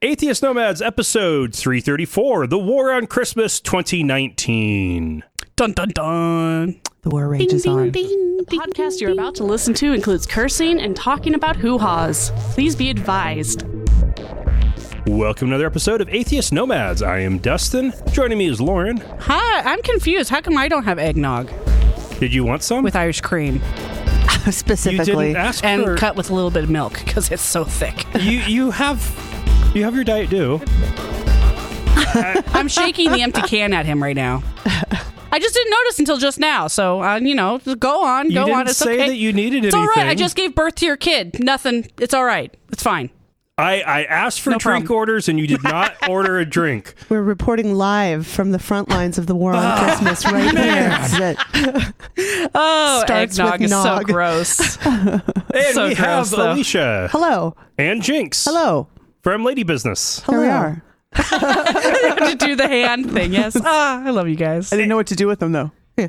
Atheist Nomads, episode 334, The War on Christmas 2019. Dun, dun, dun. The war rages on. The podcast you're about to listen to includes cursing and talking about hoo-haws. Please be advised. Welcome to another episode of Atheist Nomads. I am Dustin. Joining me is Lauren. Hi, I'm confused. How come I don't have eggnog Did you want some? with Irish cream Specifically. You didn't ask and for... cut with a little bit of milk because it's so thick? You have your Diet Dew. I'm shaking the empty can at him right now. I just didn't notice until just now. So, just go on. You didn't It's say okay. that you needed It's anything. all right. I just gave birth to your kid. Nothing. It's all right. It's fine. I asked for No drink problem. orders and you did not order a drink. We're reporting live from the front lines of the war on Christmas right here. That's Oh, Starts eggnog with is so nog. gross. And So we gross, have though. Alicia Hello. and Jinx Hello. from Lady Bizness. Here we are. To do the hand thing, yes. I love you guys. I didn't know what to do with them, though. Yeah,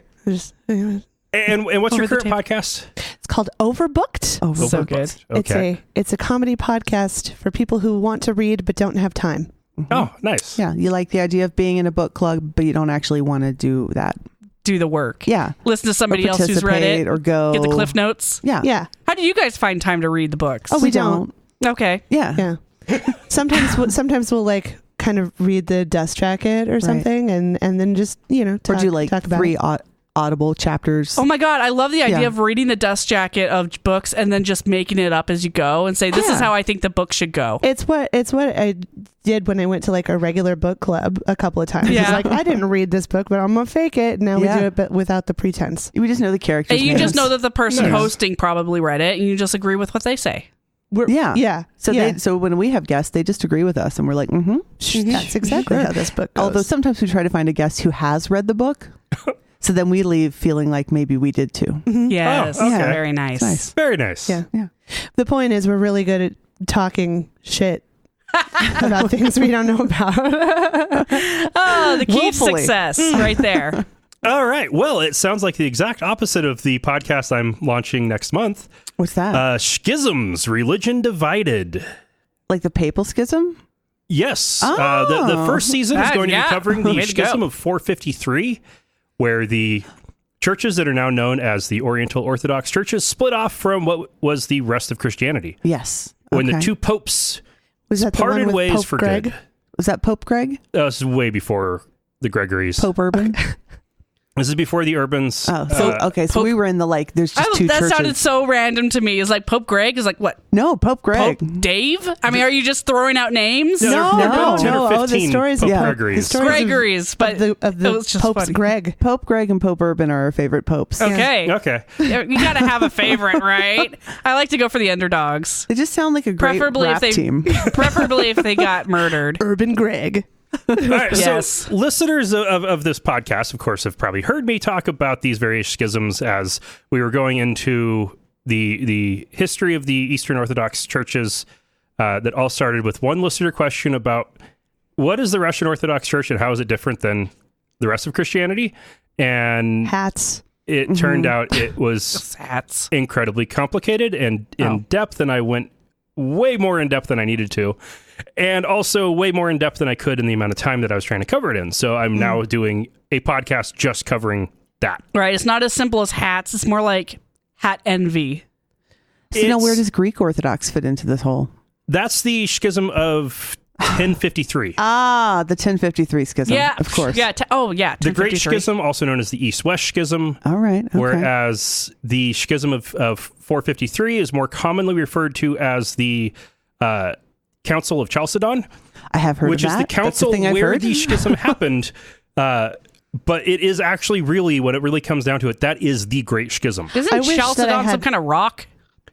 And what's your Over the current podcast? it's called Overbooked. So good. Okay. It's a comedy podcast for people who want to read but don't have time. Oh, nice. Yeah, you like the idea of being in a book club, but you don't actually want to do that. Do the work. Yeah. Listen to somebody else who's read it. Or go. Get the cliff notes. Yeah. Yeah. How do you guys find time to read the books? Oh, we don't. Okay. Yeah. Yeah. Sometimes we'll like kind of read the dust jacket or something and then just, Or do like talk about 3 it. audible chapters. Oh my God, I love the idea Yeah. of reading the dust jacket of books and then just making it up as you go and say, this is Yeah. how I think the book should go. It's what I did when I went to like a regular book club a couple of times. Yeah. It's like, I didn't read this book, but I'm gonna fake it. Now we Yeah. do it, but without the pretense. We just know the characters. And you names. just know that the person Nice. hosting probably read it and you just agree with what they say. Yeah. Yeah. So yeah. so when we have guests, they just agree with us, and we're like, mm-hmm. That's exactly how this book goes. Although sometimes we try to find a guest who has read the book, so then we leave feeling like maybe we did too. Yes. Oh, okay. Very nice. It's nice. Very nice. Yeah. Yeah. The point is, we're really good at talking shit about things we don't know about. Oh, the key Willfully. of success right there. All right. Well, it sounds like the exact opposite of the podcast I'm launching next month. What's that? Schisms, Religion Divided. Like the papal schism? Yes. Oh. The first season is going to be Yeah. covering the Way to Schism go. of 453, where the churches that are now known as the Oriental Orthodox churches split off from what was the rest of Christianity. Yes. When the Okay. two popes Was that the one parted with ways Pope for Greg? good. Was that Pope Greg? This is way before the Gregories. Pope Urban? This is before the Urbans. Oh, so okay. So Pope- we were in the there's just two that churches. sounded so random to me. It's like Pope Greg is like, what? No, Pope Greg. Pope Dave? I mean, are you just throwing out names? No, there No, have been 10 no. or Oh, the 15 stories- Pope yeah, Gregories. the stories Gregory's, but of the it was just Pope's funny. Greg. Pope Greg and Pope Urban are our favorite popes. Okay. Okay. You got to have a favorite, right? I like to go for the underdogs. They just sound like a great Preferably rap team. Preferably if they got murdered. Urban Greg. All right, Yes. So listeners of this podcast, of course, have probably heard me talk about these various schisms as we were going into the history of the Eastern Orthodox churches that all started with one listener question about what is the Russian Orthodox Church and how is it different than the rest of Christianity? And Hats. it turned out it was Hats. incredibly complicated and in depth, and I went way more in depth than I needed to, and also way more in depth than I could in the amount of time that I was trying to cover it in. So I'm now doing a podcast just covering that. Right. It's not as simple as hats. It's more like hat envy. So now where does Greek Orthodox fit into this whole? That's the schism of 1053. The 1053 schism. Yeah. Of course. Yeah. The Great 1053. Schism, also known as the East-West Schism, All right. Okay. whereas the schism of 453 is more commonly referred to as the Council of Chalcedon, I have heard which of is that. the council That's the thing I've where heard. the schism happened. But it is actually really, when it really comes down to it, that is the Great Schism. I Isn't wish that I Chalcedon had- some kind of rock?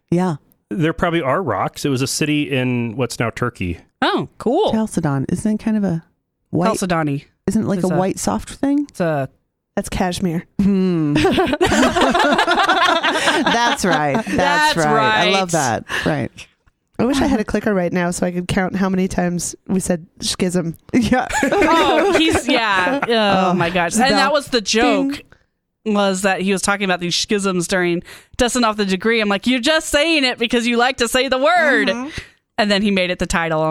Yeah. There probably are rocks. It was a city in what's now Turkey. Oh, cool. Chalcedon. Isn't it kind of a white? Chalcedony. Isn't it like is a a- white soft thing? It's a That's cashmere. That's right. That's right. I love that. Right. I wish I had a clicker right now so I could count how many times we said schism. Yeah. Oh my gosh. And that was the joke. Ding. Was that he was talking about these schisms during dusting off the degree. I'm like, you're just saying it because you like to say the word. And And then he made it the title.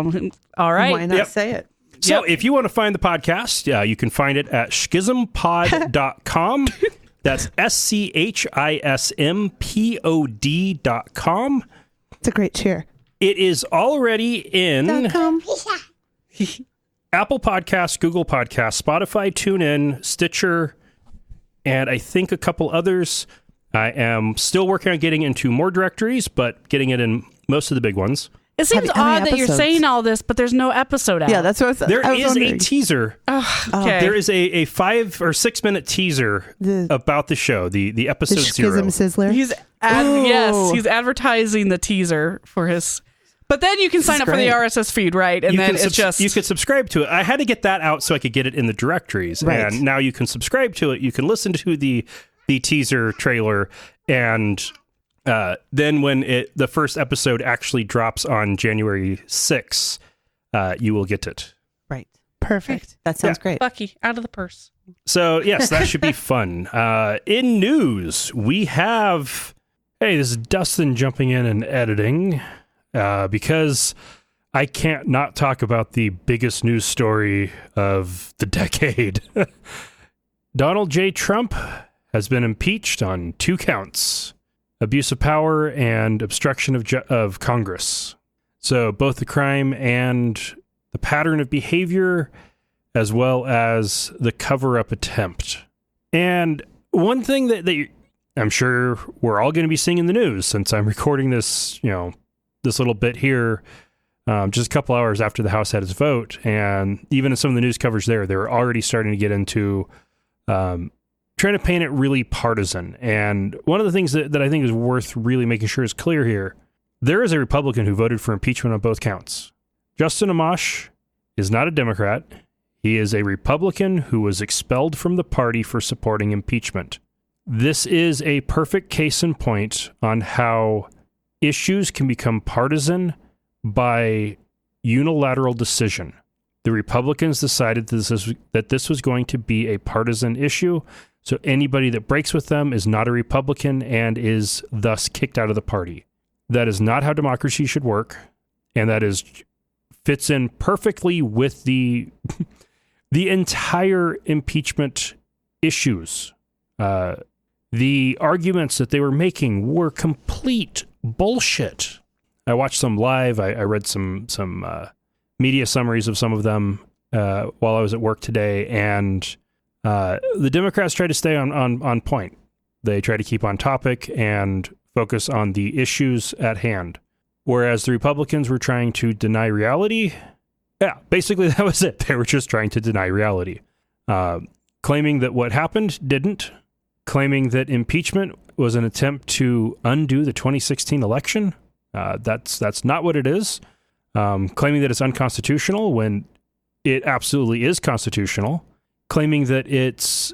All right. Why not say it? So if you want to find the podcast, you can find it at schismpod.com. That's SCHISMPOD.com. It's a great cheer. It is already in Apple Podcasts, Google Podcasts, Spotify, TuneIn, Stitcher, and I think a couple others. I am still working on getting into more directories, but getting it in most of the big ones. It seems How many odd that you're episodes? saying all this, but there's no episode out. Yeah, that's what I was There I was is wondering. a teaser. Okay. There is a 5 or 6 minute teaser about the show, the episode The Schism 0. Sizzler. He's he's advertising the teaser for his. But then you can sign up for the great. RSS feed, right? And then it's just you could subscribe to it. I had to get that out so I could get it in the directories, Right. and now you can subscribe to it. You can listen to the teaser trailer, and then when the first episode actually drops on January 6th, you will get it. Right. Perfect. That sounds great. Bucky out of the purse. So yes, that should be fun. In news, we have. Hey, this is Dustin jumping in and editing. Because I can't not talk about the biggest news story of the decade. Donald J. Trump has been impeached on 2 counts: abuse of power and obstruction of Congress. So both the crime and the pattern of behavior, as well as the cover-up attempt. And one thing that I'm sure we're all going to be seeing in the news, since I'm recording this, this little bit here just a couple hours after the House had its vote, and even in some of the news coverage they're already starting to get into trying to paint it really partisan. And one of the things that I think is worth really making sure is clear here, there is a Republican who voted for impeachment on both counts. Justin Amash is not a Democrat. He is a Republican who was expelled from the party for supporting impeachment. This is a perfect case in point on how issues can become partisan by unilateral decision. The Republicans decided that this was going to be a partisan issue, so anybody that breaks with them is not a Republican and is thus kicked out of the party. That is not how democracy should work, and that fits in perfectly with the entire impeachment issues. The arguments that they were making were complete bullshit. I watched some live. I read some media summaries of some of them while I was at work today, and the Democrats try to stay on point. They try to keep on topic and focus on the issues at hand, whereas the Republicans were trying to deny reality. Yeah, basically that was it. They were just trying to deny reality, claiming that what happened didn't, claiming that impeachment was an attempt to undo the 2016 election. That's not what it is. Claiming that it's unconstitutional when it absolutely is constitutional. Claiming that it's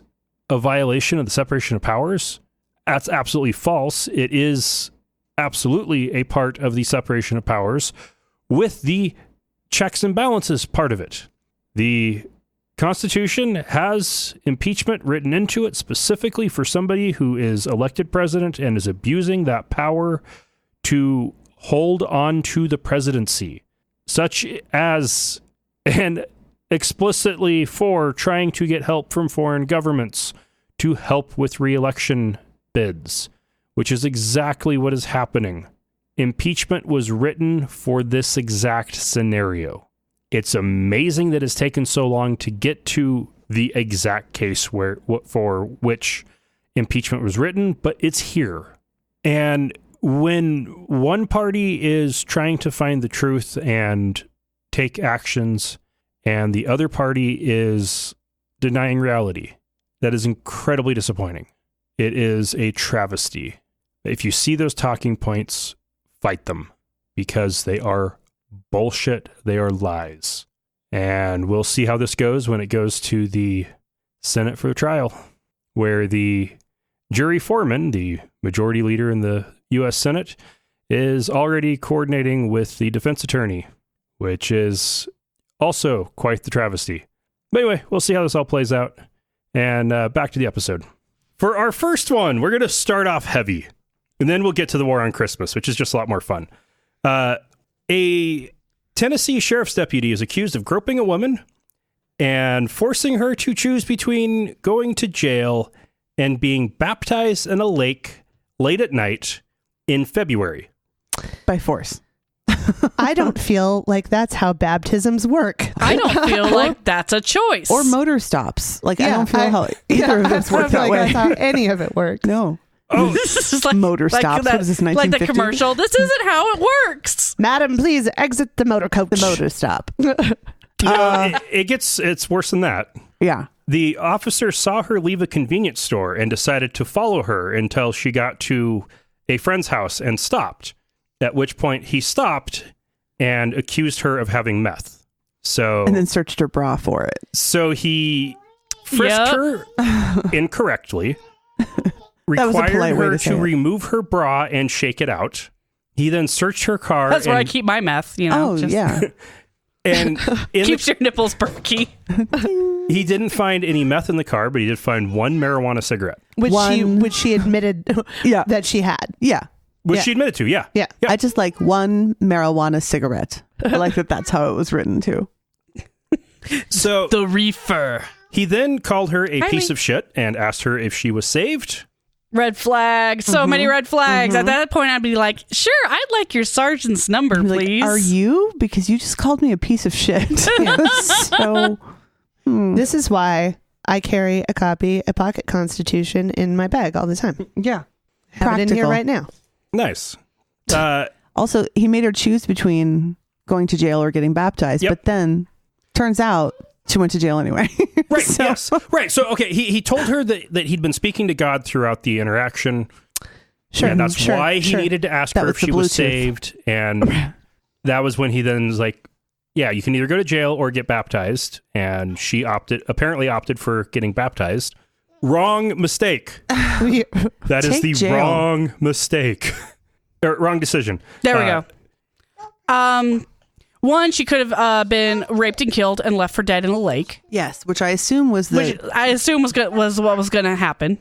a violation of the separation of powers. That's absolutely false. It is absolutely a part of the separation of powers with the checks and balances part of it. The Constitution has impeachment written into it specifically for somebody who is elected president and is abusing that power to hold on to the presidency, such as, and explicitly for trying to get help from foreign governments to help with re-election bids, which is exactly what is happening. Impeachment was written for this exact scenario. It's amazing that it's taken so long to get to the exact case for which impeachment was written, but it's here. And when one party is trying to find the truth and take actions, and the other party is denying reality, that is incredibly disappointing. It is a travesty. If you see those talking points, fight them, because they are bullshit. They are lies. And we'll see how this goes when it goes to the Senate for trial, where the jury foreman, the majority leader in the U.S. Senate, is already coordinating with the defense attorney, which is also quite the travesty. But anyway, we'll see how this all plays out. And back to the episode. For our first one, we're going to start off heavy, and then we'll get to the war on Christmas, which is just a lot more fun. A Tennessee sheriff's deputy is accused of groping a woman and forcing her to choose between going to jail and being baptized in a lake late at night in February. By force. I don't feel like that's how baptisms work. I don't feel like that's a choice. Or motor stops. Like, I Yeah, don't feel how either of those I work don't feel that like way. that's how any of it works. No. Oh, This is like Motor stops. That, What is this, like the 1950? commercial. This isn't how it works. Madam, please exit the motor coach. The motor stop. it's worse than that. Yeah. The officer saw her leave a convenience store and decided to follow her until she got to a friend's house and stopped, at which point he stopped and accused her of having meth. So, And then searched her bra for it. so he frisked her incorrectly, was a required polite way her to say to it. remove her bra and shake it out. He then searched her car. That's where I and, keep my meth. You know, Oh, just yeah. and in keeps your nipples perky. he didn't find any meth in the car, but he did find one marijuana cigarette, Which she admitted Yeah. that she had. Yeah. which Yeah. she admitted to. Yeah. Yeah. Yep. I just like one marijuana cigarette. I like that that's how it was written too. So The reefer. he then called her a Hi, piece Lee. of shit and asked her if she was saved. Red flags. So many red flags. At that point, I'd be like, sure, I'd like your sergeant's number, Like, please. are you? Because you just called me a piece of shit. So This is why I carry a pocket constitution in my bag all the time. yeah. Have it in here right now. Nice. Also, he made her choose between going to jail or getting baptized, Yep. but then turns out she went to jail anyway. Right. So- Yes. Right. So, okay. He told her that he'd been speaking to God throughout the interaction. Sure. And that's sure, why he sure. needed to ask That her was if the she was Bluetooth. saved. And that was when he then was like, yeah, you can either go to jail or get baptized. And she apparently opted for getting baptized. Wrong mistake. That is Take the jail. wrong mistake. Or wrong decision. There we go. One, she could have been raped and killed and left for dead in a lake, Yes, which I assume was the which I assume was what was going to happen.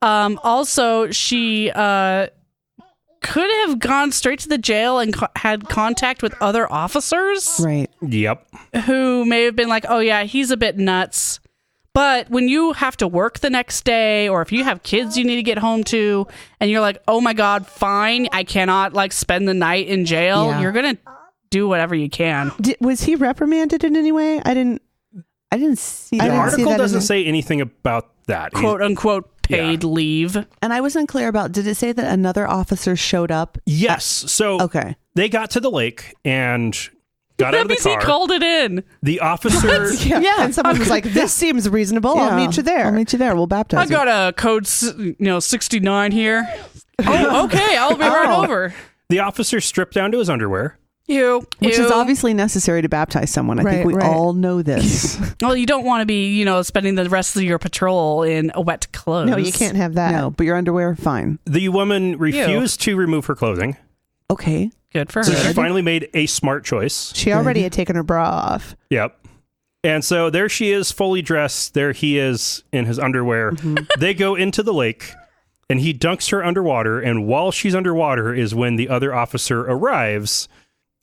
Also, she could have gone straight to the jail and had contact with other officers right. Yep. who may have been like, oh yeah, he's a bit nuts. But when you have to work the next day, or if you have kids you need to get home to, and you're like, oh my God, fine, I cannot like spend the night in jail, Yeah. you're going to do whatever you can. Was he reprimanded in any way? I didn't see I The didn't that. see article that doesn't in the- say anything about that. Quote unquote paid leave. And I was unclear about, did it say that another officer showed up? Yes. So Okay. they got to the lake and got out of the That means he car. called it in. The officer. Yeah. And someone was like, this seems reasonable. I'll meet you there. I'll meet you there. We'll baptize I you. got a code 69 here. Oh, okay, I'll be right over. The officer stripped down to his underwear. Which is obviously necessary to baptize someone. I think Right, we right. all know this. Well, you don't want to be, spending the rest of your patrol in wet clothes. No, you can't have that. No, but your underwear, fine. The woman refused to remove her clothing. Okay. Good for So she her. finally made a smart choice. She already had taken her bra off. Yep. And so there she is, fully dressed. There he is in his underwear. They go into the lake and he dunks her underwater. And while she's underwater is when the other officer arrives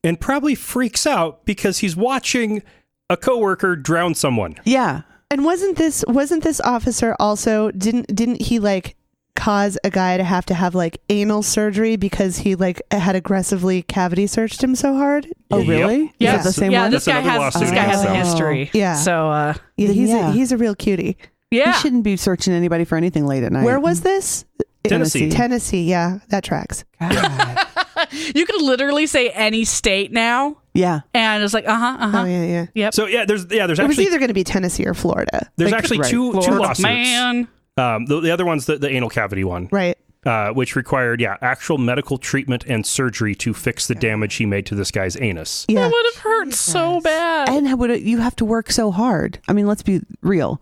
and probably freaks out because he's watching a coworker drown someone. Yeah. And wasn't this officer also didn't he like cause a guy to have like anal surgery because he like had aggressively cavity searched him so hard? Oh, Yep. really? Is Yeah, that the same one? This That's guy another has lawsuit a against him. history. Yeah. So, Yeah, he's a real cutie. yeah. You shouldn't be searching anybody for anything late at night. Where was this? Tennessee. Tennessee, yeah, that tracks. God. You could literally say any state now, Yeah. and it's like, Oh yeah. yep. So there's It was actually either going to be Tennessee or Florida. there's Like, actually right. two Florida lawsuits. man. The other one's the anal cavity one. right. Which required, actual medical treatment and surgery to fix the damage he made to this guy's anus. Yeah. That would have hurt so bad. And you have to work so hard. I mean, let's be real.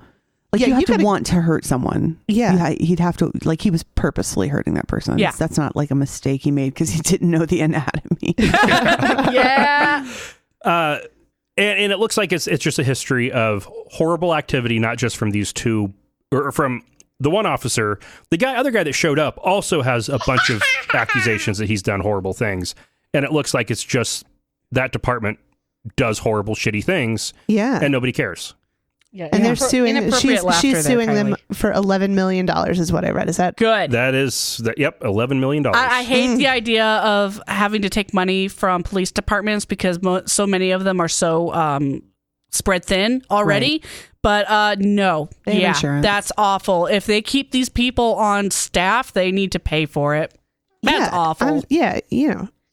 Like, Yeah, you have you to gotta- want to hurt someone. Yeah. He'd have to, like, he was purposely hurting that person. Yeah. That's not like a mistake he made because he didn't know the anatomy. Yeah. And it looks like it's just a history of horrible activity, not just from these two, or from the one officer. The other guy that showed up also has a bunch of accusations that he's done horrible things. And it looks like it's just that department does horrible, shitty things, Yeah. and nobody cares. Yeah, And they're suing. inappropriate laughter She's there, suing them Kylie. for $11 million, is what I read. Is that Good. Yep, $11 million. I hate the idea of having to take money from police departments because so many of them are so spread thin already. But no, They have yeah, insurance. that's awful. If they keep these people on staff, they need to pay for it. That's awful.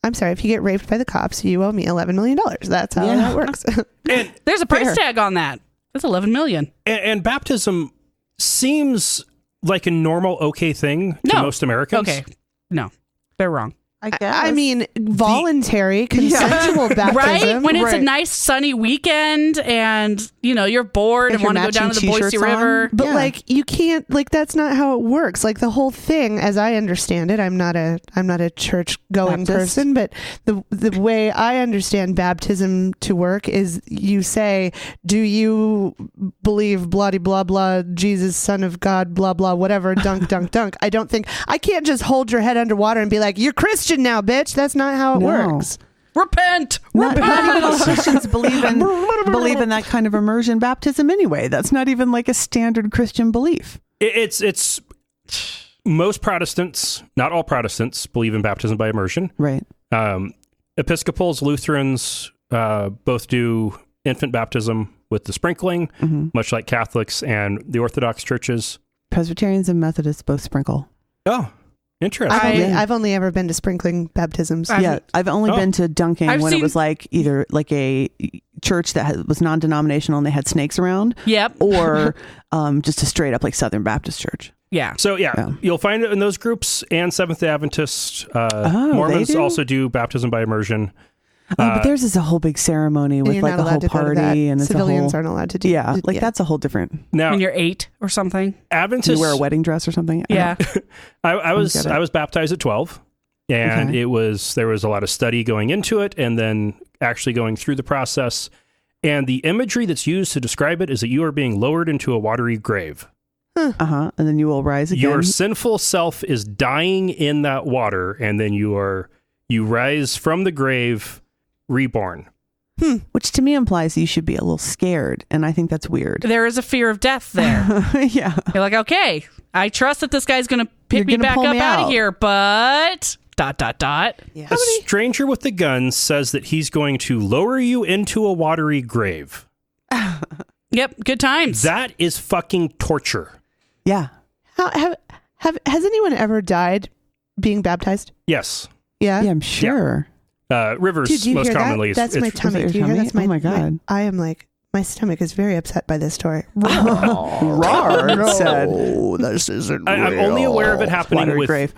I'm sorry. If you get raped by the cops, you owe me $11 million. That's how that works. And There's a price tag on that. That's $11 million. And baptism seems like a normal, okay thing to No. most Americans. Okay, no, they're wrong. I guess. I mean, voluntary, consensual baptism. Right? When it's a Right. nice sunny weekend and, you're bored Get and your want to go down to the matching Boise t-shirts on. River. But Yeah. like you can't that's not how it works. Like the whole thing, as I understand it, I'm not a church going Baptist? person, but the way I understand baptism to work is you say, do you believe blah blah blah Jesus son of God blah blah whatever dunk dunk dunk. I can't just hold your head underwater and be like, you're Christian now, bitch. That's not how it No. works. Repent! Not even all Christians believe in that kind of immersion baptism anyway. That's not even like a standard Christian belief. It's most Protestants, not all Protestants, believe in baptism by immersion. Right. Episcopals, Lutherans, both do infant baptism with the sprinkling, much like Catholics and the Orthodox churches. Presbyterians and Methodists both sprinkle. Oh, interesting. I've only ever been to sprinkling baptisms. I've only been to dunking I've when seen- it was like either like a church that was non-denominational and they had snakes around, Yep. or just a straight up like Southern Baptist church. Yeah. So Yeah. you'll find it in those groups, and Seventh-day Adventists. they Mormons do? also do baptism by immersion. But theirs is a whole big ceremony And with you're like not a whole allowed to go to that. party, and it's Civilians a whole, aren't allowed to do. yeah, like that's a whole different. Now, When you're 8 or something. You Adventists. wear a wedding dress or something. Yeah. I was get it. I was baptized at 12, and Okay. there was a lot of study going into it, and then actually going through the process. And the imagery that's used to describe it is that you are being lowered into a watery grave. And then you will rise again. Your sinful self is dying in that water, and then you rise from the grave, reborn. Which to me implies you should be a little scared, and I think that's weird. There is a fear of death there. Yeah. You're like, okay, I trust that this guy's going to pick You're me gonna back pull up me out of out. here, but ... A stranger with the gun says that he's going to lower you into a watery grave. Yep, good times. That is fucking torture. Yeah. Has anyone ever died being baptized? Yes. Yeah. Yeah, I'm sure. Rivers Dude, do you most hear commonly. that? That's my tummy. your Do you hear tummy? that's my? Oh my God. I am like, my stomach is very upset by this story. Rawr, it said. This isn't. I'm only aware of it happening Watery with grave.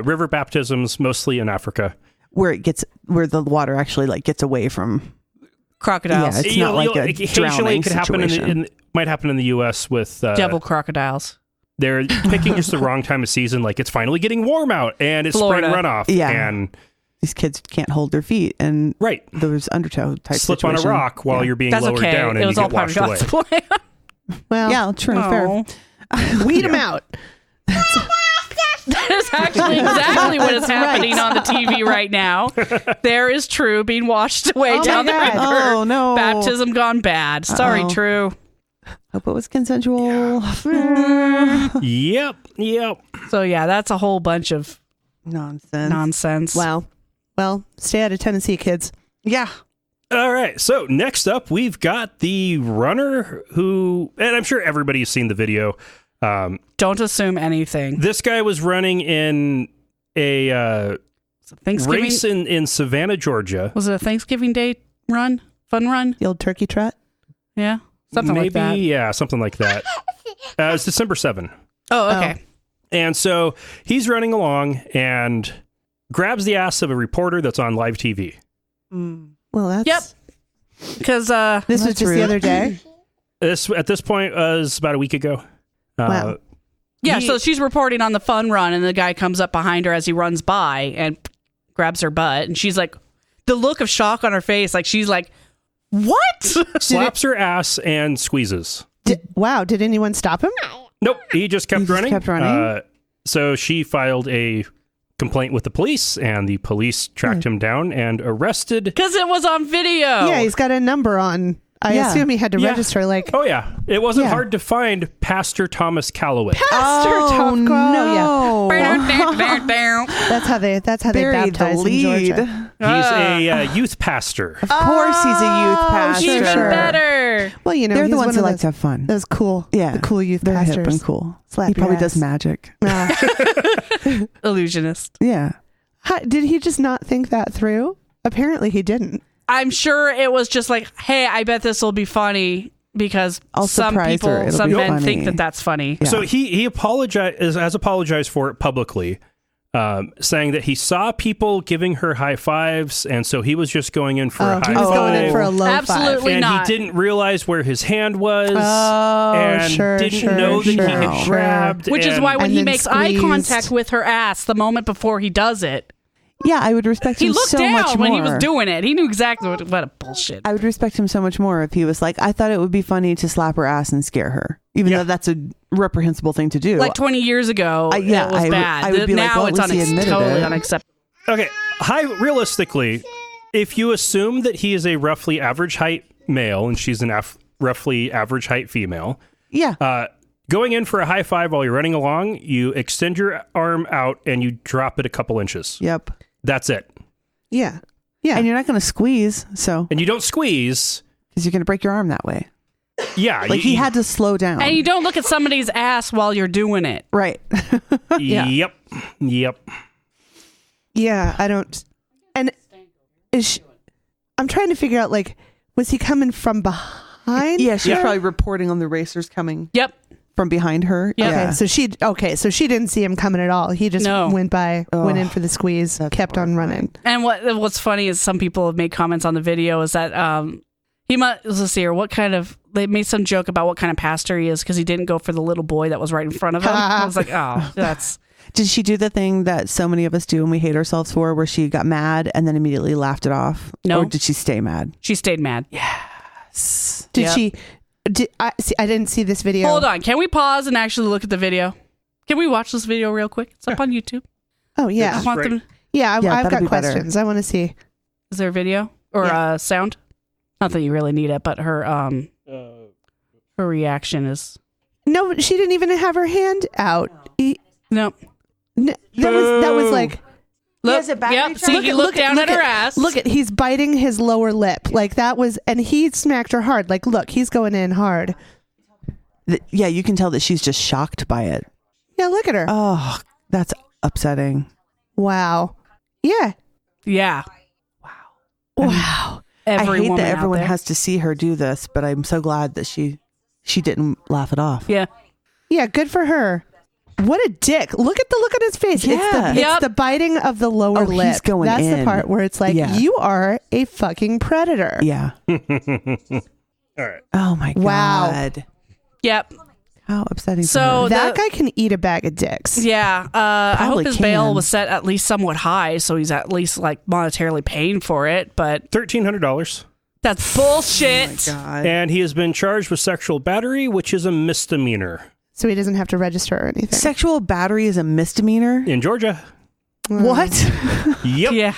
river baptisms, mostly in Africa. Where the water actually like gets away from. Crocodiles. Yeah, it's not like a occasionally drowning it could happen situation. might happen in the U.S. with Devil crocodiles. they're picking just the wrong time of season. Like it's finally getting warm out and it's Florida. spring runoff. Yeah. And These kids can't hold their feet, and right, there's undertow type slip situation. on a rock while Yeah. you're being That's lowered okay. down and It was you all get part of washed away. God's plan. Well, Yeah, true, Oh. fair. weed them out. That is actually exactly what is happening on the TV right now. There is True being washed away Oh my down the God. river. Oh no! Baptism gone bad. Sorry, Uh-oh. True. Hope it was consensual. Yep. So yeah, that's a whole bunch of Nonsense. nonsense. Wow. Well, stay out of Tennessee, kids. Yeah. All right. So next up, we've got the runner who, and I'm sure everybody's seen the video. Don't assume anything. This guy was running in a Thanksgiving race in Savannah, Georgia. was it a Thanksgiving Day run? Fun run? The old turkey trot. Yeah, something Maybe, like that. yeah, something like that. It's December 7. Oh, okay. And so he's running along and grabs the ass of a reporter that's on live TV. Well, that's. Yep. Because This was That's just rude. the other day. This at this point was about a week ago. Wow. yeah, he- so she's reporting on the fun run, and the guy comes up behind her as he runs by and grabs her butt, and she's like, the look of shock on her face, like she's like, "What?" slaps her ass and squeezes. Wow. Did anyone stop him? Nope, he just kept He just running. kept running? So she filed a complaint with the police, and the police tracked him down and arrested. Because it was on video. Yeah, he's got a number on. I assume he had to register. Like, oh yeah, it wasn't hard to find Pastor Thomas Calloway. Tom no. That's how they Buried baptize the in Georgia. He's a youth pastor. Of course, he's a youth pastor. Even better. Well, you know, They're he's the ones one who of like those, to have fun. those cool, the cool youth They're pastors. hip and cool. Slap He your probably ass. does magic. Illusionist. Yeah. Did he just not think that through? Apparently, he didn't. I'm sure it was just like, hey, I bet this will be funny because I'll some surprise her. people, It'll some be men funny. think that that's funny. Yeah. So he has apologized for it publicly, saying that he saw people giving her high fives, and so he was just going in for a high He was five. going in for a low Absolutely and not. he didn't realize where his hand was, Oh, and didn't know that he had grabbed. Which is and- why when And he then makes eye squeezed. contact with her ass the moment before he does it, Yeah, I would respect he him looked so much down more. when he was doing it. He knew exactly what a bullshit. I would respect him so much more if he was like, I thought it would be funny to slap her ass and scare her, even though that's a reprehensible thing to do. Like 20 years ago, it was bad. I would be like, now well, at it's least he admitted totally it. unacceptable. Okay, realistically, if you assume that he is a roughly average height male and she's an roughly average height female, going in for a high five while you're running along, you extend your arm out and you drop it a couple inches. Yep. That's it. Yeah. And you're not going to squeeze, so And you don't squeeze. because you're going to break your arm that way. Yeah. Like he had to slow down. And you don't look at somebody's ass while you're doing it. Right. Yep. Yeah, I don't. And I'm trying to figure out, like, was he coming from behind? Yeah, she's Yeah. probably reporting on the racers coming Yep. from behind her. Yeah. Yeah. So she didn't see him coming at all. He just No. went in for the squeeze, kept on running. And what's funny is some people have made comments on the video is that he must, let's see here, they made some joke about what kind of pastor he is because he didn't go for the little boy that was right in front of him. I was like, oh, that's... Did she do the thing that so many of us do and we hate ourselves for, where she got mad and then immediately laughed it off? No. Or did she stay mad? She stayed mad. Did Yep. she? I didn't see this video. Hold on. Can we pause and actually look at the video? Can we watch this video real quick? It's up on YouTube. Oh yeah, I want them. yeah. Yeah, I've that'd got be better. questions. I want to see. Is there a video or sound? Not that you really need it, but her reaction is No, she didn't even have her hand out. no. That was like. Look, has a battery yep. charge? See, he looked down at her ass. Look at, he's biting his lower lip. Like that was, and he smacked her hard. Like, look, he's going in hard. Yeah, you can tell that she's just shocked by it. Yeah, look at her. Oh, that's upsetting. Wow. Yeah. Yeah. Wow. Every I hate woman that out everyone there. has to see her do this, but I'm so glad that she didn't laugh it off. Yeah. Yeah, good for her. What a dick. Look at the look on his face. Yeah. It's the biting of the lower lip. He's going That's the in. part where it's like, you are a fucking predator. Yeah. All right. Oh my Wow. God. Yep. How upsetting. for So her. That guy can eat a bag of dicks. Yeah. I hope Probably his bail can. was set at least somewhat high, so he's at least like monetarily paying for it. But $1,300. that's bullshit. God. And he has been charged with sexual battery, which is a misdemeanor So he doesn't have to register or anything. Sexual battery is a misdemeanor. in Georgia. What? Yep. Yeah.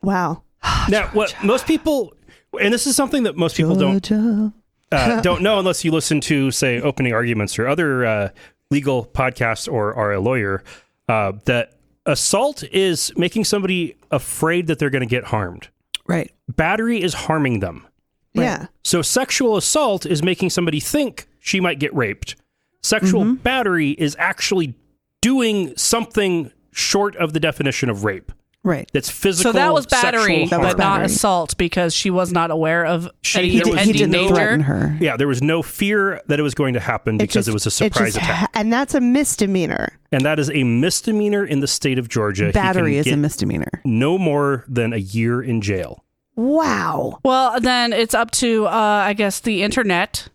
Wow. Now, what most people, and this is something that most people don't know unless you listen to, say, Opening Arguments or other legal podcasts or are a lawyer, that assault is making somebody afraid that they're going to get harmed. Right. Battery is harming them. Yeah. So sexual assault is making somebody think she might get raped. Sexual battery is actually doing something short of the definition of rape. Right. That's physical. So that was battery, sexual but harm. not battery. assault because she was not aware of any He impending He didn't danger. threaten her. Yeah, there was no fear that it was going to happen because it was a surprise attack. And that's a misdemeanor. And that is a misdemeanor in the state of Georgia. Battery He is can a get misdemeanor. no more than a year in jail. Wow. Well, then it's up to, I guess, the internet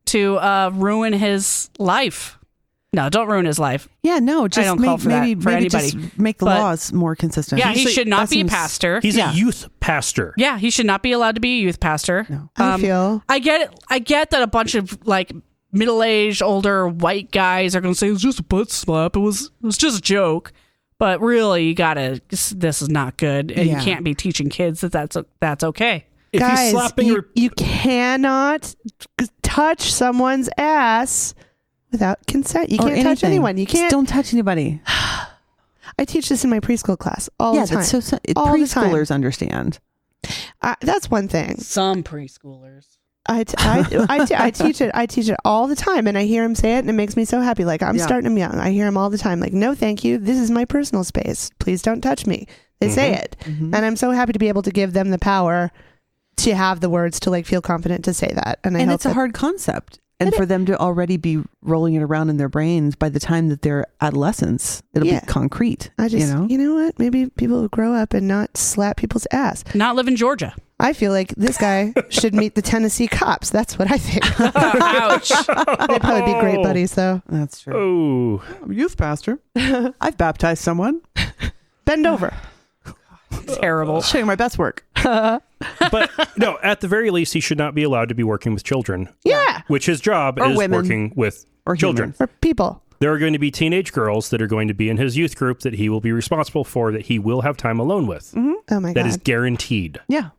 to ruin his life. No, don't ruin his life. Yeah, no, just don't call for maybe that for anybody. just make the But- laws more consistent. Yeah, he a- should not that be a seems- pastor. He's Yeah. a youth pastor. Yeah, he should not be allowed to be a youth pastor. No. I feel. I get it. I get that a bunch of like middle-aged, older white guys are going to say it was just a butt slap. It was just a joke. But really, you gotta. This is not good, and Yeah. you can't be teaching kids that's okay. If he's Guys, slapping her, you cannot touch someone's ass without consent. You Or can't touch anything. anyone. You Just can't. don't touch anybody. I teach this in my preschool class all the time. That's so All the time. preschoolers understand. That's one thing. Some preschoolers. I teach it. I teach it all the time, and I hear him say it, and it makes me so happy. Like I'm Yeah. starting him young. I hear him all the time. Like, no, thank you. This is my personal space. Please don't touch me. They say it, and I'm so happy to be able to give them the power to have the words to like feel confident to say that. And I hope it's a hard concept. And for them to already be rolling it around in their brains by the time that they're adolescents, it'll be concrete. I just, you know? what? Maybe people will grow up and not slap people's ass. Not live in Georgia. I feel like this guy should meet the Tennessee cops. That's what I think. Ouch. They'd probably be great buddies, though. That's true. oh, I'm a youth pastor. I've baptized someone. Bend over. Terrible. Show you my best work. but no, at the very least, he should not be allowed to be working with children. Yeah. Which his job Or is women. working with Or children. humans. For people. There are going to be teenage girls that are going to be in his youth group that he will be responsible for, that he will have time alone with. Oh my That God. is guaranteed. Yeah.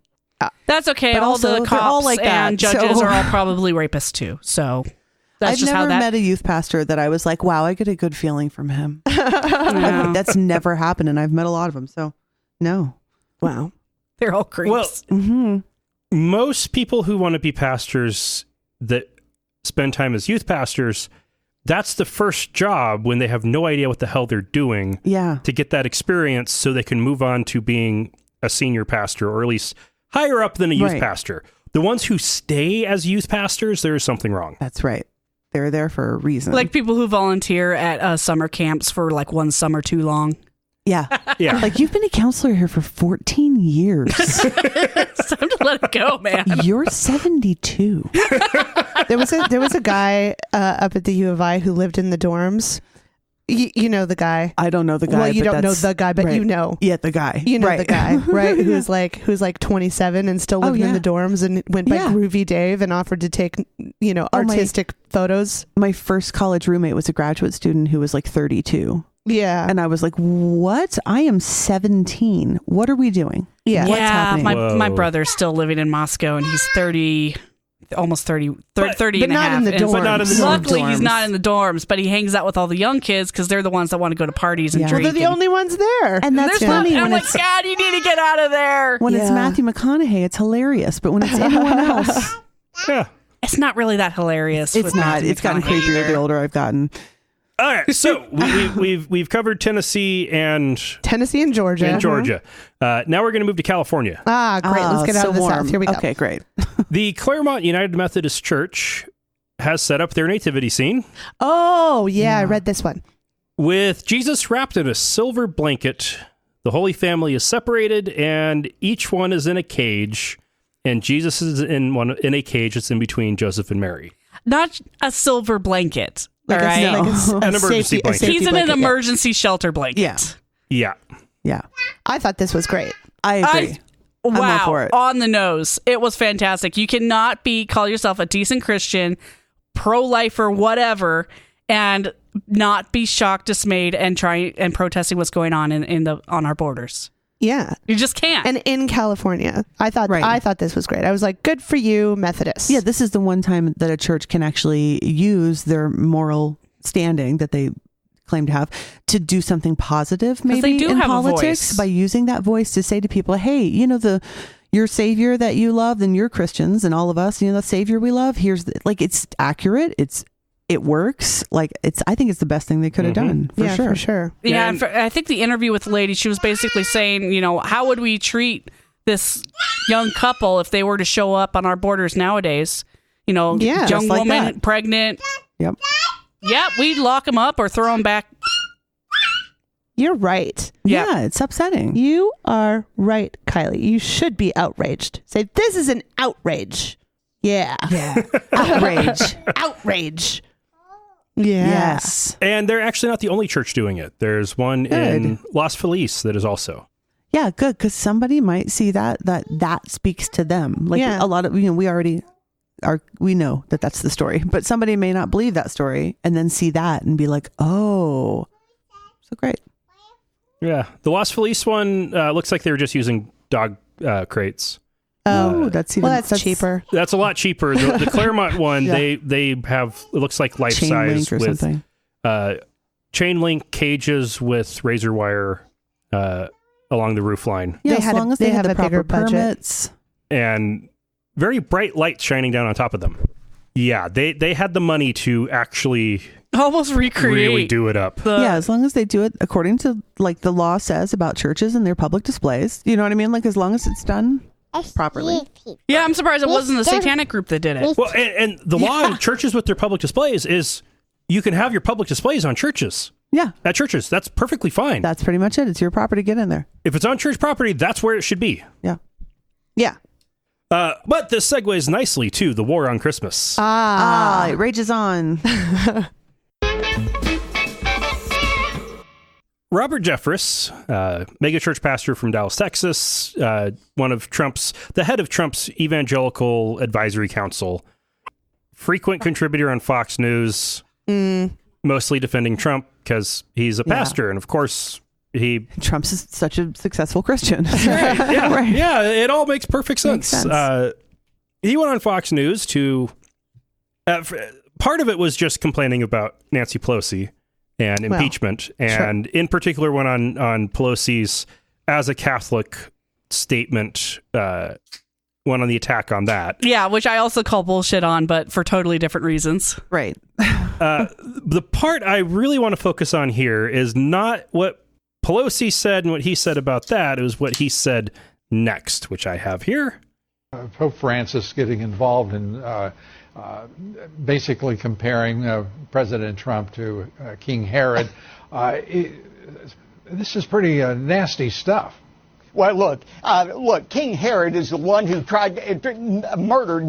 That's okay. But all also, the they're cops all like that, and judges so- are all probably rapists too. So that's I've just never how that. met a youth pastor that I was like, wow, I get a good feeling from him. No. That's never happened. And I've met a lot of them. So, no. Wow. They're all creeps. Well, Mm-hmm. most people who want to be pastors that spend time as youth pastors, that's the first job when they have no idea what the hell they're doing Yeah. to get that experience so they can move on to being a senior pastor, or at least higher up than a youth Right. pastor. The ones who stay as youth pastors, there is something wrong. That's right. They're there for a reason. like people who volunteer at summer camps for like one summer too long. yeah. Yeah. Like, you've been a counselor here for 14 years. It's time to let it go, man. You're 72. There was a guy up at the U of I who lived in the dorms. You know the guy. I don't know the guy. Well, you but don't know that's- the guy, but right. you know. Yeah, the guy. You know Right. the guy, right? who's like 27 and still living in yeah. the dorms and went by Yeah. Groovy Dave and offered to take, artistic photos. My first college roommate was a graduate student who was like 32. Yeah. And I was like, what? I am 17. What are we doing? Yeah. What's happening? my Whoa. brother's still living in Moscow and he's 30, almost 30, 30 but and a not half. in the And dorms. But not in the luckily, he's dorms. not in the dorms, but he hangs out with all the young kids because they're the ones that want to go to parties and Yeah. Well, drink. they're the only ones there. And that's There's funny not, I'm when like, it's God, you need to get out of there. when it's Yeah. Matthew McConaughey, it's hilarious. But when it's anyone else, Yeah. It's not really that hilarious. it's with not. Matthew It's gotten McConaughey creepier either. the older I've gotten. All right. So we've covered Tennessee and Tennessee and Georgia. Georgia. Now we're going to move to California. Ah, great. Let's get out so of the warm. South. Here we go. Okay, great. The Claremont United Methodist Church has set up their nativity scene Oh, yeah, I read this one. with Jesus wrapped in a silver blanket. The Holy Family is separated, and each one is in a cage. And Jesus is in a cage that's in between Joseph and Mary. Not a silver blanket. Like all a- right. like a An emergency safety- a blanket. safety He's in an blanket, yeah. emergency shelter blanket. Yeah. Yeah. Yeah, I thought this was great. I agree. I'm all Wow, for it. on the nose. It was fantastic. You cannot call yourself a decent Christian, pro-lifer, whatever, and not be shocked, dismayed, and protesting what's going on on our borders. Yeah. You just can't. And in California, I thought this was great. I was like, good for you, Methodists. Yeah, this is the one time that a church can actually use their moral standing that they claim to have to do something positive, maybe they do in have a politics, voice. by using that voice to say to people, hey, your savior that you love, and you're Christians and all of us, the savior we love, it's accurate. It works. I think it's the best thing they could have done for yeah, sure. for sure. Yeah, And- I think the interview with the lady, she was basically saying, how would we treat this young couple if they were to show up on our borders nowadays? Yeah, young just like woman, that. pregnant. Yep. Yeah, we'd lock them up or throw them back. You're right. Yeah, it's upsetting. You are right, Kylie. You should be outraged. Say, this is an outrage. Yeah. Yeah. Outrage. Outrage. Yeah. Yes. And they're actually not the only church doing it. There's one in Las Feliz that is also. Yeah, good, because somebody might see that speaks to them. Like Yeah. a lot of, we know that that's the story, but somebody may not believe that story and then see that and be like, oh, so great. Yeah. The Los Feliz one looks like they were just using dog crates. Oh, that's cheaper. That's a lot cheaper. The Claremont one, Yeah. they have, it looks like life Chain size link or with something. chain link cages with razor wire along the roof line. Yeah, They as had long as they they have have a the bigger proper budget. permits. And very bright lights shining down on top of them. Yeah, they had the money to actually Almost recreate. really do it up. the- Yeah, as long as they do it according to like the law says about churches and their public displays. You know what I mean? Like as long as it's done properly. Yeah, I'm surprised it wasn't the satanic group that did it. Well, and the law in churches with their public displays is you can have your public displays on churches. Yeah, At churches, that's perfectly fine. that's pretty much it. It's your property. Get in there. If it's on church property, that's where it should be. Yeah. Yeah. But this segues nicely to the war on Christmas. It rages on. Robert Jeffress, megachurch pastor from Dallas, Texas, the head of Trump's Evangelical Advisory Council, frequent contributor on Fox News, mostly defending Trump because he's a pastor, and of course Trump's such a successful Christian. yeah, Right. yeah, it all makes perfect sense. Makes sense. He went on Fox News to part of it was just complaining about Nancy Pelosi and impeachment, and in particular went on Pelosi's as a Catholic statement, went on the attack on that. Yeah, which I also call bullshit on, but for totally different reasons. Right. The part I really want to focus on here is not what Pelosi said and what he said about that. It was what he said next, which I have here. Pope Francis getting involved in basically comparing President Trump to King Herod. This is pretty nasty stuff. Well, look, King Herod is the one who tried to murder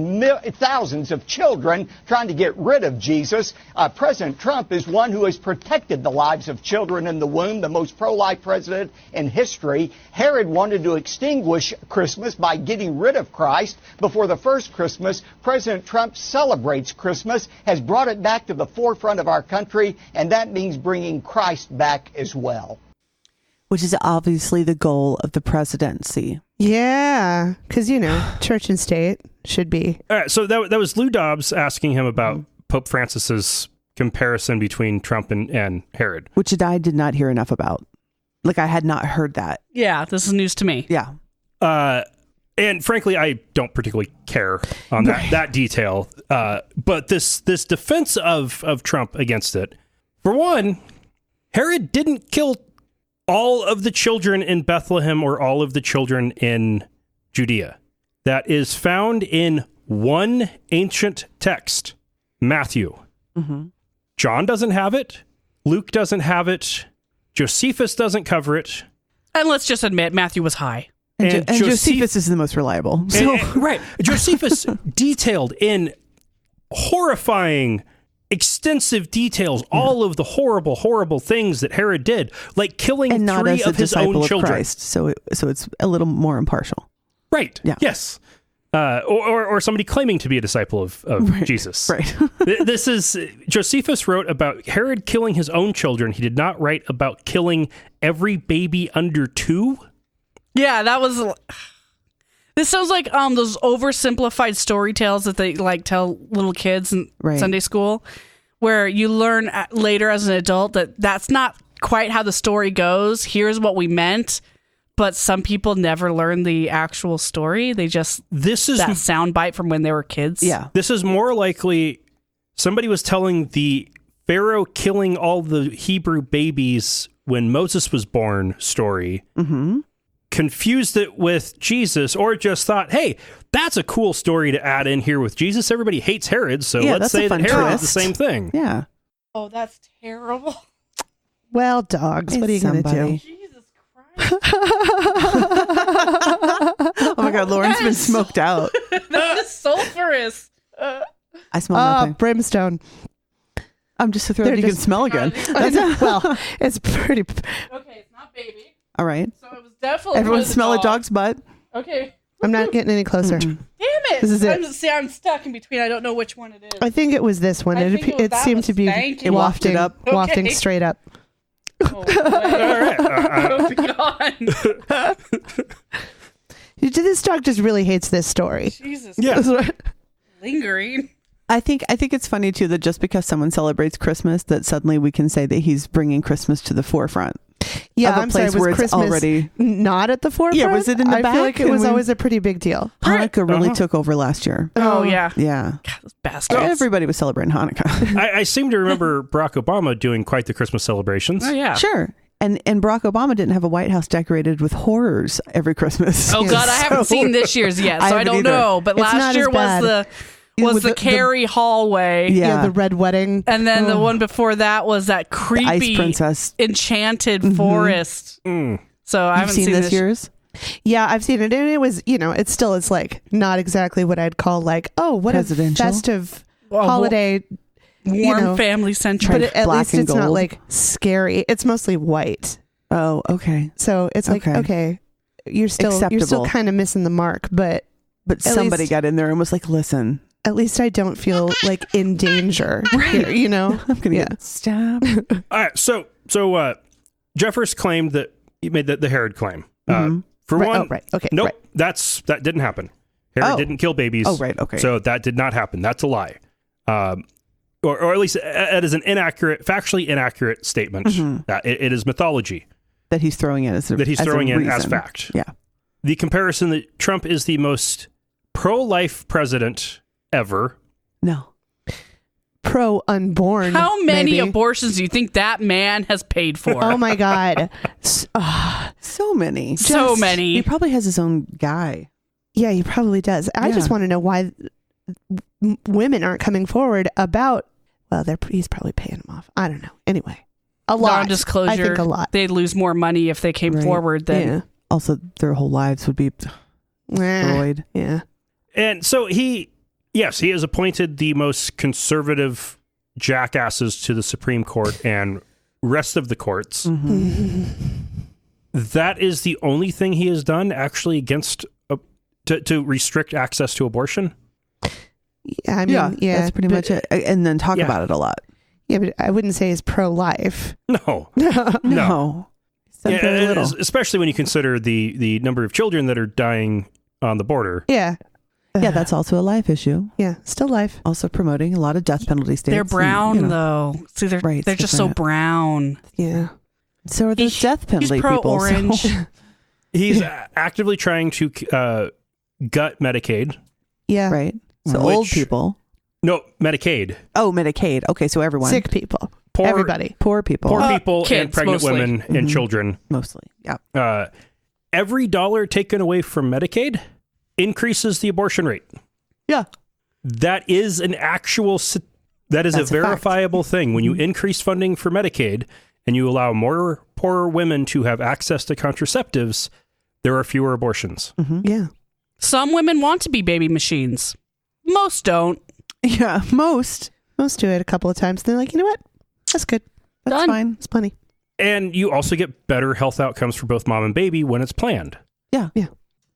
thousands of children trying to get rid of Jesus. President Trump is one who has protected the lives of children in the womb, the most pro-life president in history. Herod wanted to extinguish Christmas by getting rid of Christ before the first Christmas. President Trump celebrates Christmas, has brought it back to the forefront of our country, and that means bringing Christ back as well. Which is obviously the goal of the presidency. Yeah, because, church and state should be. All right, so that was Lou Dobbs asking him about Pope Francis's comparison between Trump and Herod. Which I did not hear enough about. Like, I had not heard that. Yeah, this is news to me. Yeah. And frankly, I don't particularly care on that detail. But this defense of Trump against it, for one, Herod didn't kill all of the children in Bethlehem or all of the children in Judea. That is found in one ancient text, Matthew. Mm-hmm. John doesn't have it. Luke doesn't have it. Josephus doesn't cover it. And let's just admit, Matthew was high. And Josephus is the most reliable. So. Right. Josephus detailed in horrifying, extensive details all of the horrible things that Herod did, like killing and not 3 as a of his disciple own of children. Christ, so it's a little more impartial. Right. Yeah. Yes. Or somebody claiming to be a disciple of Jesus. Right. This is Josephus wrote about Herod killing his own children. He did not write about killing every baby under 2. Yeah, that was. This sounds like those oversimplified story tales that they like tell little kids in Sunday school, where you learn later as an adult that that's not quite how the story goes. Here's what we meant, but some people never learn the actual story. They just that soundbite from when they were kids. Yeah, this is more likely somebody was telling the Pharaoh killing all the Hebrew babies when Moses was born story. Mm-hmm. Confused it with Jesus, or just thought, hey, that's a cool story to add in here with Jesus. Everybody hates Herod, so let's say that Herod is the same thing. Yeah. Oh, that's terrible. Well, dogs, what are you going to do? Jesus Christ. Oh my God, Lauren's been smoked out. That is sulfurous. I smell nothing. Brimstone. I'm just so thrilled you can smell again. Well, it's pretty. Okay, it's not baby. All right. So it was definitely. Everyone smell a dog's butt. Okay. I'm not getting any closer. Damn it! This is it. I'm stuck in between. I don't know which one it is. I think it was this one. It seemed to be It wafting up. wafting straight up. Oh Oh, moving on. This dog just really hates this story. Jesus. Yeah. Lingering. I think it's funny too that just because someone celebrates Christmas, that suddenly we can say that he's bringing Christmas to the forefront. Yeah, of a I'm sorry. place Was where it's Christmas already not at the forefront? Yeah, was it in the I back? feel like it was And always a pretty big deal. Hanukkah really took over last year. Oh, yeah. Yeah, God, those bastards. everybody was celebrating Hanukkah. I seem to remember Barack Obama doing quite the Christmas celebrations. Oh, yeah. Sure. And Barack Obama didn't have a White House decorated with horrors every Christmas. Oh, God, I haven't seen this year's yet, so I haven't don't either. know. But It's last not year as bad. was With the Carrie hallway. Yeah. The red wedding. And then the one before that was that The creepy Ice Princess. enchanted forest. So I You've haven't seen this year's? Yeah, I've seen it, and it was, it's like not exactly what I'd call like, oh, what a Presidential. festive Well, holiday. Warm family centric. But at Black least and it's not gold. like scary. It's mostly white, Oh, okay. so it's like okay, you're still Acceptable. kind of missing the mark, but But At somebody least- got in there and was like, listen, at least I don't feel like in danger. Here, I'm going to get stabbed. All right, so Jeffers claimed that he made the Herod claim. For Right, one, oh, right, okay, nope, right. that didn't happen. Herod Oh. didn't kill babies. Oh, right, okay. So that did not happen. That's a lie, or at least it is an factually inaccurate statement. That it is mythology That he's throwing in as a that he's as a throwing in as reason. fact. Yeah. The comparison that Trump is the most pro-life president ever. No. Pro unborn. How many maybe. abortions do you think that man has paid for? Oh my god. So many. So He many. probably has his own guy. Yeah, he probably does. I just Yeah. want to know why women aren't coming forward about. Well, he's probably paying them off. I don't know. Anyway, a lot. Non-disclosure. I think a lot. They'd lose more money if they came Right. forward than. Yeah. Also, their whole lives would be destroyed. Yeah. And so he has appointed the most conservative jackasses to the Supreme Court and rest of the courts. That is the only thing he has done actually against to restrict access to abortion. I mean, yeah, that's pretty much it. And then talk Yeah. about it a lot. Yeah, but I wouldn't say he's pro-life. No. No. Said very little. Especially when you consider the number of children that are dying on the border. Yeah. Yeah, that's also a life issue. Yeah, still life. Also promoting a lot of death penalty states. They're brown, and, though. See, they're Right, it's they're just so different. brown. Yeah. So are those He's death penalty pro people. so- orange. He's actively trying to gut Medicaid. Yeah. right. So Which- old people. No, Medicaid. Oh, Medicaid. Okay, so everyone. Sick people. Poor, Everybody. Poor people. Poor people and kids, pregnant mostly. women and children. Mostly. Yeah. Every dollar taken away from Medicaid increases the abortion rate. Yeah. That is an actual, that is That's a a fact. verifiable thing. When you increase funding for Medicaid and you allow more poorer women to have access to contraceptives, there are fewer abortions. Yeah. Some women want to be baby machines. Most don't. Yeah. Most. Most do it a couple of times. They're like, you know what? That's good. That's Done. fine. It's plenty. And you also get better health outcomes for both mom and baby when it's planned. Yeah. Yeah.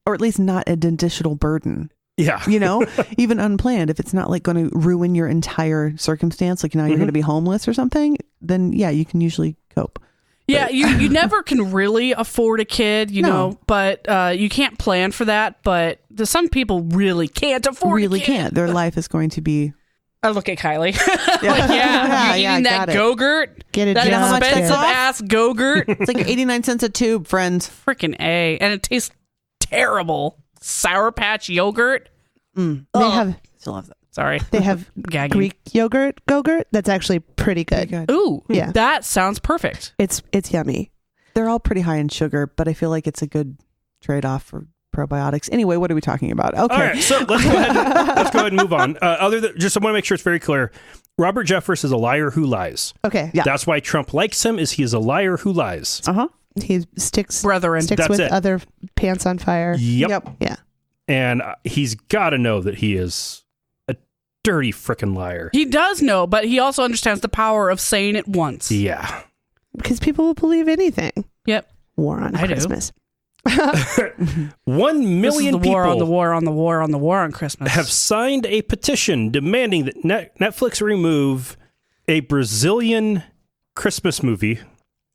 Or at least not an additional burden. Yeah. You know, even unplanned, if it's not like going to ruin your entire circumstance, like now you're going to be homeless or something, then yeah, you can usually cope. Yeah, you never can really afford a kid, you No. know, but you can't plan for that. But some people really can't afford Really a kid. can't. Their life is going to be. I look at Kylie. Yeah. Like, yeah, you're Yeah, eating that got it. Go-Gurt. Get a That job. how much that's expensive off? ass Go-Gurt. It's like 89 cents a tube, friends. Freaking A. And it tastes terrible. Sour Patch yogurt. They have Still love that. Sorry. they have Gagging. Greek yogurt go-gurt. That's actually pretty good. Pretty good. Ooh, Yeah. that sounds perfect. It's yummy. They're all pretty high in sugar, but I feel like it's a good trade-off for probiotics. Anyway, what are we talking about? Okay. All right, so let's go ahead and move on. I want to make sure it's very clear. Robert Jeffress is a liar who lies. Okay. Yeah. That's why Trump likes him, is he is a liar who lies. Uh-huh. He sticks Brethren. sticks That's with it. other pants on fire. Yep. Yeah. And he's got to know that he is a dirty frickin' liar. He does know, but he also understands the power of saying it once. Yeah. Because people will believe anything. Yep. War on I do. Christmas. 1 million this is the war on the people war on the war on the war on Christmas. have signed a petition demanding that Netflix remove a Brazilian Christmas movie,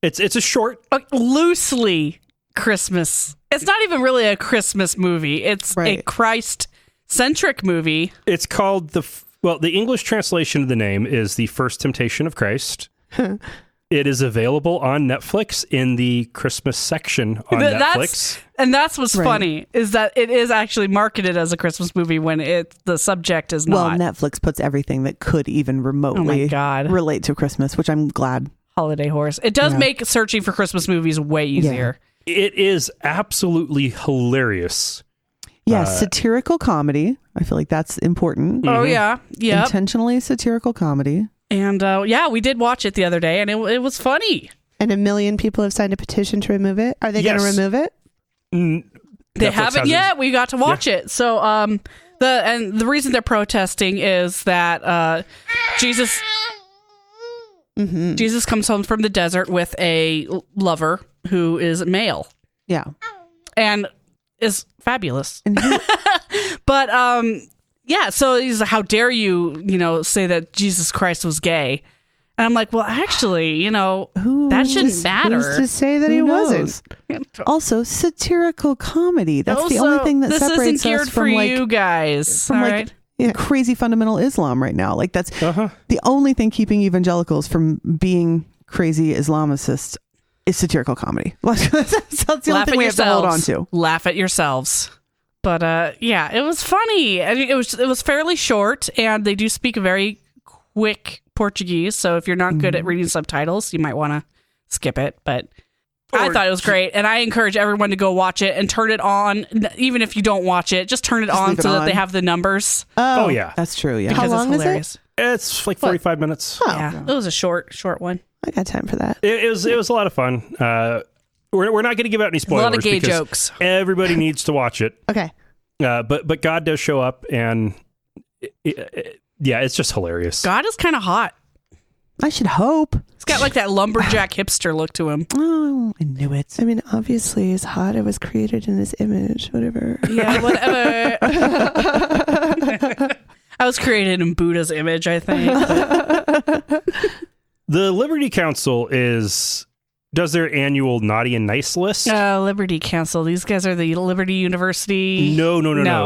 It's a short. Loosely Christmas. It's not even really a Christmas movie. It's a Christ-centric movie. It's called the English translation of the name is The First Temptation of Christ. It is available on Netflix in the Christmas section on Netflix. And that's what's funny, is that it is actually marketed as a Christmas movie when the subject is not. Well, Netflix puts everything that could even remotely relate to Christmas, which I'm glad. Holiday horse. It does make searching for Christmas movies way easier. Yeah. It is absolutely hilarious. Yeah, satirical comedy. I feel like that's important. Oh, yeah. Yep. Intentionally satirical comedy. And we did watch it the other day, and it was funny. And 1 million people have signed a petition to remove it. Are they going to remove it? They haven't yet. We got to watch it. So the reason they're protesting is that Jesus comes home from the desert with a lover who is male. Yeah. And is fabulous. But so he's like, how dare you, say that Jesus Christ was gay? And I'm like, well, actually, that shouldn't matter. Who's to say that he wasn't? Also, satirical comedy. That's the only thing that separates us from you guys. From crazy fundamental Islam right now. Like that's the only thing keeping evangelicals from being crazy Islamicists is satirical comedy. That's the only thing we have to hold on to. Laugh at yourselves. But it was funny. I mean, it was fairly short, and they do speak a very quick Portuguese. So if you're not good at reading subtitles, you might want to skip it. But I thought it was great, and I encourage everyone to go watch it and turn it on. Even if you don't watch it, just turn it on so that they have the numbers. Oh yeah, that's true. Yeah, because how long it's hilarious. Is it? It's like 45 minutes. Oh, yeah, it was a short one. I got time for that. It was a lot of fun. We're not going to give out any spoilers. A lot of gay jokes. Everybody needs to watch it. Okay. But God does show up, and it's just hilarious. God is kind of hot. I should hope. He's got like that lumberjack hipster look to him. Oh, I knew it. I mean, obviously he's hot. It was created in his image, whatever. Yeah, whatever. I was created in Buddha's image, I think. The Liberty Council does their annual naughty and nice list. Liberty Council. These guys are the Liberty University. No.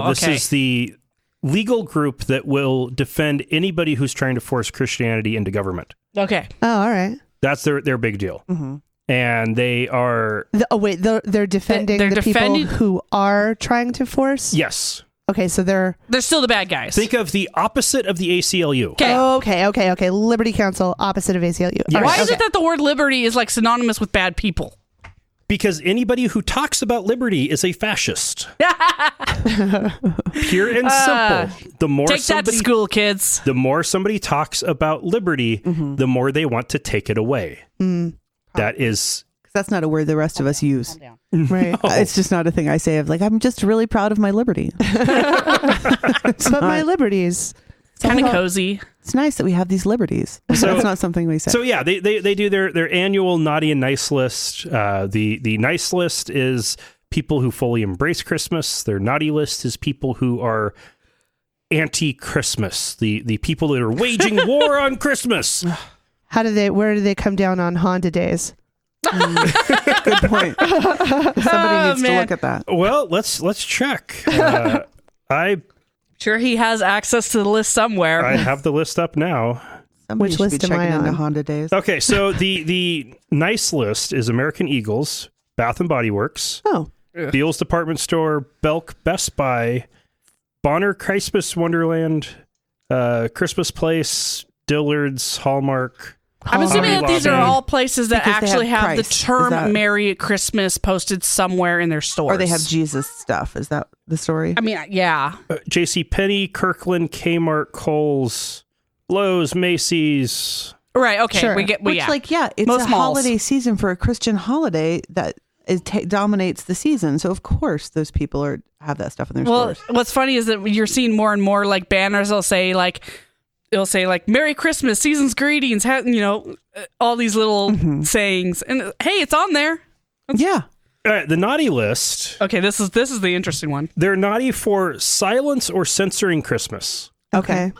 This okay. is the legal group that will defend anybody who's trying to force Christianity into government. Okay. Oh, all right. That's their big deal. Mm-hmm. And they are... they're defending people who are trying to force? Yes. Okay, so they're still the bad guys. Think of the opposite of the ACLU. Okay. Liberty Council, opposite of ACLU. Yes. Why is it that the word liberty is like synonymous with bad people? Because anybody who talks about liberty is a fascist. Pure and simple. The more take that to school, kids. The more somebody talks about liberty, the more they want to take it away. That is... That's not a word the rest of us use. Right. No. It's just not a thing I say of like, I'm just really proud of my liberty. But my liberties. Kind of cozy. It's nice that we have these liberties. So that's not something we say. So yeah, they do their annual naughty and nice list. The nice list is people who fully embrace Christmas. Their naughty list is people who are anti-Christmas. The people that are waging war on Christmas. Where do they come down on Honda days? Good point. Somebody needs to look at that. Well, let's check. Sure, he has access to the list somewhere. I have the list up now. Somebody Which should list be am I checking into on? Honda days. Okay, so the nice list is American Eagles, Bath and Body Works, Oh. Beal's Department Store, Belk, Best Buy, Bonner Christmas Wonderland, Christmas Place, Dillard's, Hallmark. I'm assuming that these are all places that Because they actually have have the Christ. Is term that- Merry Christmas posted somewhere in their stores. Or they have Jesus stuff. Is that the story? I mean, yeah. JCPenney, Kirkland, Kmart, Kohl's, Lowe's, Macy's. Right, okay. Sure. We get, Which, it's most a malls. holiday season for a Christian holiday that dominates the season. So, of course, those people have that stuff in their Well, stores. what's funny is that you're seeing more and more like banners. It'll say Merry Christmas, season's greetings, all these little sayings. And hey, it's on there. Yeah. All right, the naughty list. Okay, this is the interesting one. They're naughty for silence or censoring Christmas. Okay.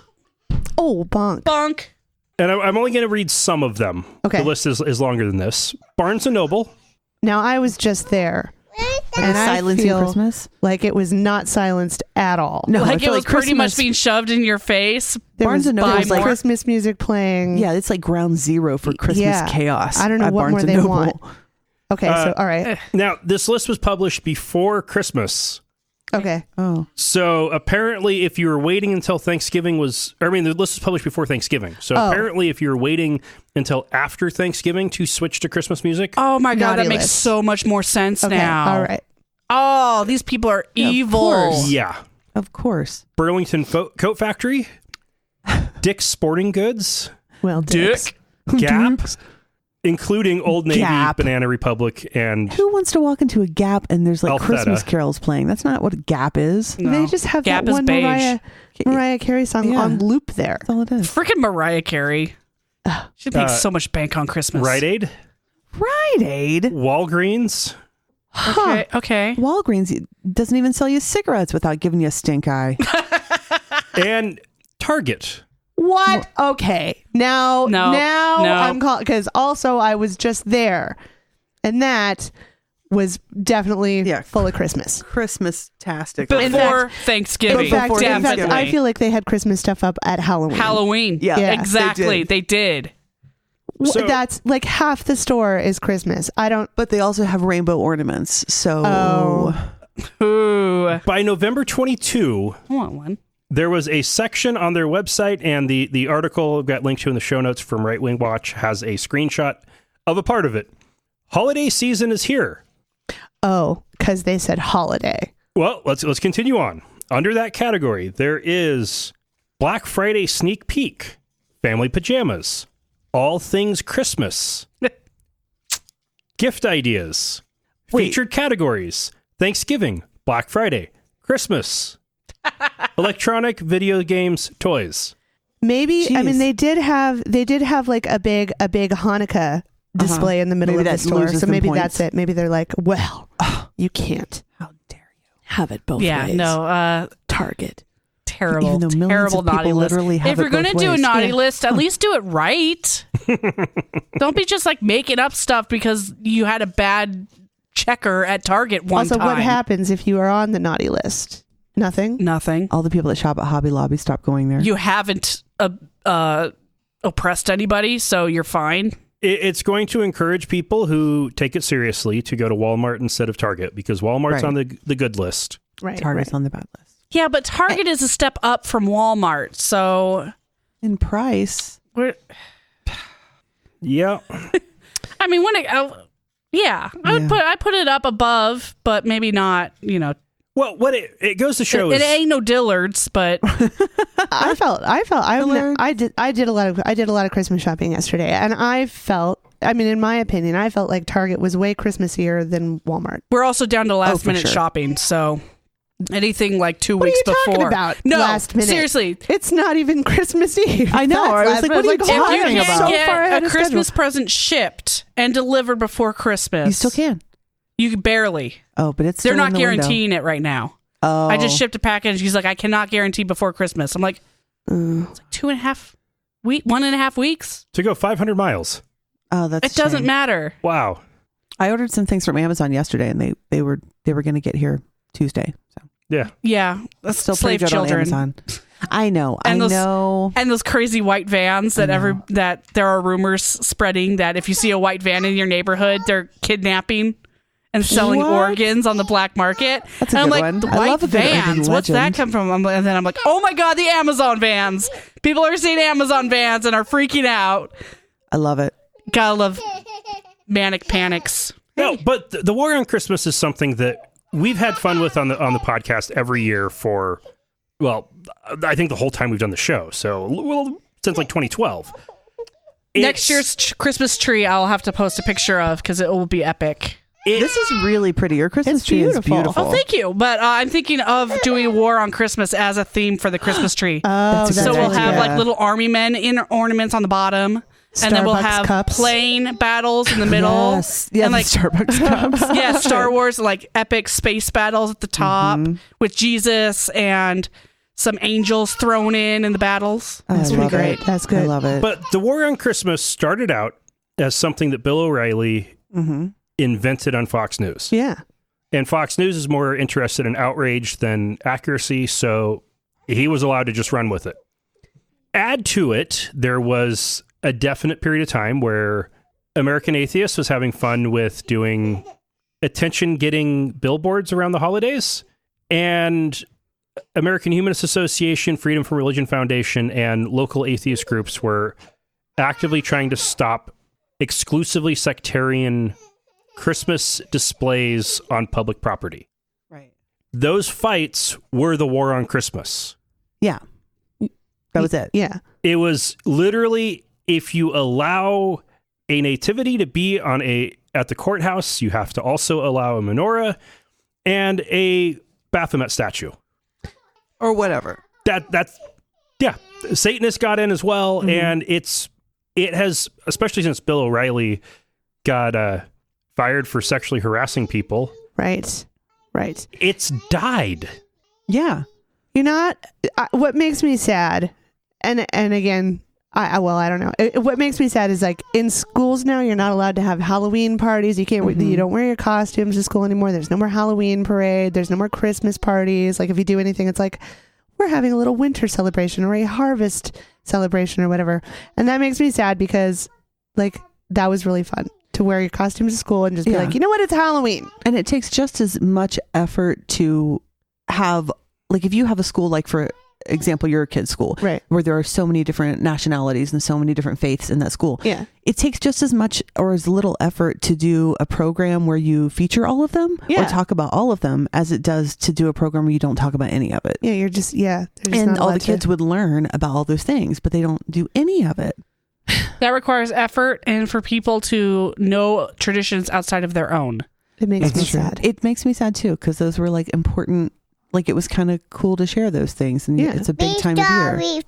Oh, bonk. Bonk. And I'm only going to read some of them. Okay. The list is longer than this. Barnes & Noble. Now, I was just there. And I silencing feel Christmas? like it was not silenced at all. No, I Like it feel was pretty much Christmas- being shoved in your face. There Barnes was, & Noble there is was like- Christmas music playing. Yeah, it's like ground zero for Christmas Yeah. chaos. I don't know at what Barnes more & they Noble. want. Okay, so all right. Now, this list was published before Christmas. Okay. Oh, So apparently, if you were waiting until Thanksgiving the list was published before Thanksgiving. So apparently, if you're waiting until after Thanksgiving to switch to Christmas music, Oh my God, Naughty that makes list. so much more sense Okay. now. All right. Oh, these people are evil. course. yeah. of course. Burlington Coat Factory, Dick's Sporting Goods, Well, dicks. Gap, including Old Navy, Gap. Banana Republic, and Who wants to walk into a Gap and there's like Alfetta. Christmas carols playing? That's not what a Gap is. No. They just have Gap that is one beige. Mariah Carey song Yeah. on loop there. That's all it is. Freaking Mariah Carey. She makes Uh, so much bank on Christmas. Rite Aid, Rite Aid. Walgreens, Okay. Walgreens doesn't even sell you cigarettes without giving you a stink eye. and Target. What? Okay. Now No. I'm called because also I was just there, and that was definitely Yeah. full of Christmas. Christmas-tastic. Before Thanksgiving. In fact, Definitely. I feel like they had Christmas stuff up at Halloween. Halloween. Yeah. Yeah. Exactly. They They did. So- That's like half the store is Christmas. I don't. But they also have rainbow ornaments. So Oh. Ooh. By November 22, I want one. there was a section on their website, and the article got linked to in the show notes from Right Wing Watch has a screenshot of a part of it. Holiday season is here. Oh, because they said holiday. Well, let's continue on. Under that category, there is Black Friday sneak peek, family pajamas, all things Christmas, gift ideas, featured categories, Thanksgiving, Black Friday, Christmas, electronic, video games, toys. Maybe I Jeez. mean they did have like a big Hanukkah display in the middle Maybe of the that store. loses So them maybe points. that's it. Maybe they're like, well, you can't how dare you? have it both Yeah, ways. no, Target. terrible, Even though millions terrible of people naughty list. literally have If you're it both going to do a ways. naughty Yeah. list, at least do it right. Don't be just like making up stuff because you had a bad checker at Target one Also, time. what happens if you are on the naughty list? Nothing. Nothing. All the people that shop at Hobby Lobby stop going there. You haven't oppressed anybody, so you're fine. It's going to encourage people who take it seriously to go to Walmart instead of Target, because Walmart's Right. on the good list. Right. Target's right. on the bad list. Yeah, but Target is a step up from Walmart, so In price, we're. Yeah. I mean, when it, yeah, I put it up above, but maybe not. You know, Well, what it goes to show it is ain't no Dillard's, but I did a lot of Christmas shopping yesterday, and I felt, I mean, in my opinion, I felt like Target was way Christmassier than Walmart. we're also down to last for minute sure. shopping. So anything like 2 What are weeks you before. talking about? No, Last minute. seriously. It's not even Christmas Eve. I know. That's I was last like, minute. what are you It's If talking you talking can't about? so get far ahead a of Christmas schedule. present shipped and delivered before Christmas, you still can. You barely. Oh, but it's They're still not in the window. guaranteeing it right now. Oh, I just shipped a package. He's like, I cannot guarantee before Christmas. I'm like, Mm. it's like 1.5 weeks. to go 500 miles. Oh, that's. It doesn't shame. matter. Wow. I ordered some things from Amazon yesterday, and they were going to get here Tuesday. So Yeah. Yeah, that's still slave pretty good children. on Amazon. I know. And I those- know. And those crazy white vans that that there are rumors spreading that if you see a white van in your neighborhood, they're kidnapping and selling What? organs on the black market. That's a and I'm good like, one. the I white love a good urban vans. What's that legend. come from? And then I'm like, oh my god, the Amazon vans. People are seeing Amazon vans and are freaking out. I love it. Gotta love manic panics. No, but the war on Christmas is something that we've had fun with on the podcast every year for, well, I think the whole time we've done the show. So, well, since like 2012. Next year's Christmas tree, I'll have to post a picture of because it will be epic. This is really pretty. Your Christmas It's tree is beautiful. beautiful. Oh, thank you. But I'm thinking of doing a war on Christmas as a theme for the Christmas tree. Oh, That's a So good we'll idea. have like little army men in ornaments on the bottom, and then we'll Starbucks have cups. plane battles in the middle. Yes. Yeah, and the like Starbucks cups. yeah, Star Wars like epic space battles at the top with Jesus and some angels thrown in the battles. That's love pretty great. it. That's good. I love it. But the War on Christmas started out as something that Bill O'Reilly invented on Fox News. Yeah. And Fox News is more interested in outrage than accuracy, so he was allowed to just run with it. Add to it, there was a definite period of time where American Atheist was having fun with doing attention-getting billboards around the holidays, and American Humanists Association, Freedom from Religion Foundation, and local atheist groups were actively trying to stop exclusively sectarian Christmas displays on public property. Right. Those fights were the War on Christmas. Yeah. That was it. Yeah. It was literally, if you allow a nativity to be at the courthouse, you have to also allow a menorah and a Baphomet statue. Or whatever. That's Satanists got in as well, and it has, especially since Bill O'Reilly got fired for sexually harassing people. Right. It's died. Yeah. You know what makes me sad, and again, I don't know. What makes me sad is like in schools now, you're not allowed to have Halloween parties. You can't. You don't wear your costumes to school anymore. There's no more Halloween parade. There's no more Christmas parties. Like if you do anything, it's like we're having a little winter celebration or a harvest celebration or whatever. And that makes me sad because like that was really fun to wear your costumes to school and just be like, you know what, it's Halloween. And it takes just as much effort to have, like if you have a school, like for example, your kid's school, right, where there are so many different nationalities and so many different faiths in that school. Yeah. It takes just as much or as little effort to do a program where you feature all of them or talk about all of them as it does to do a program where you don't talk about any of it. Yeah, they're just and all the kids would learn about all those things, but they don't do any of it. That requires effort and for people to know traditions outside of their own. It makes me sad. It makes me sad too, because those were like important. Like it was kind of cool to share those things, and it's a big time of year.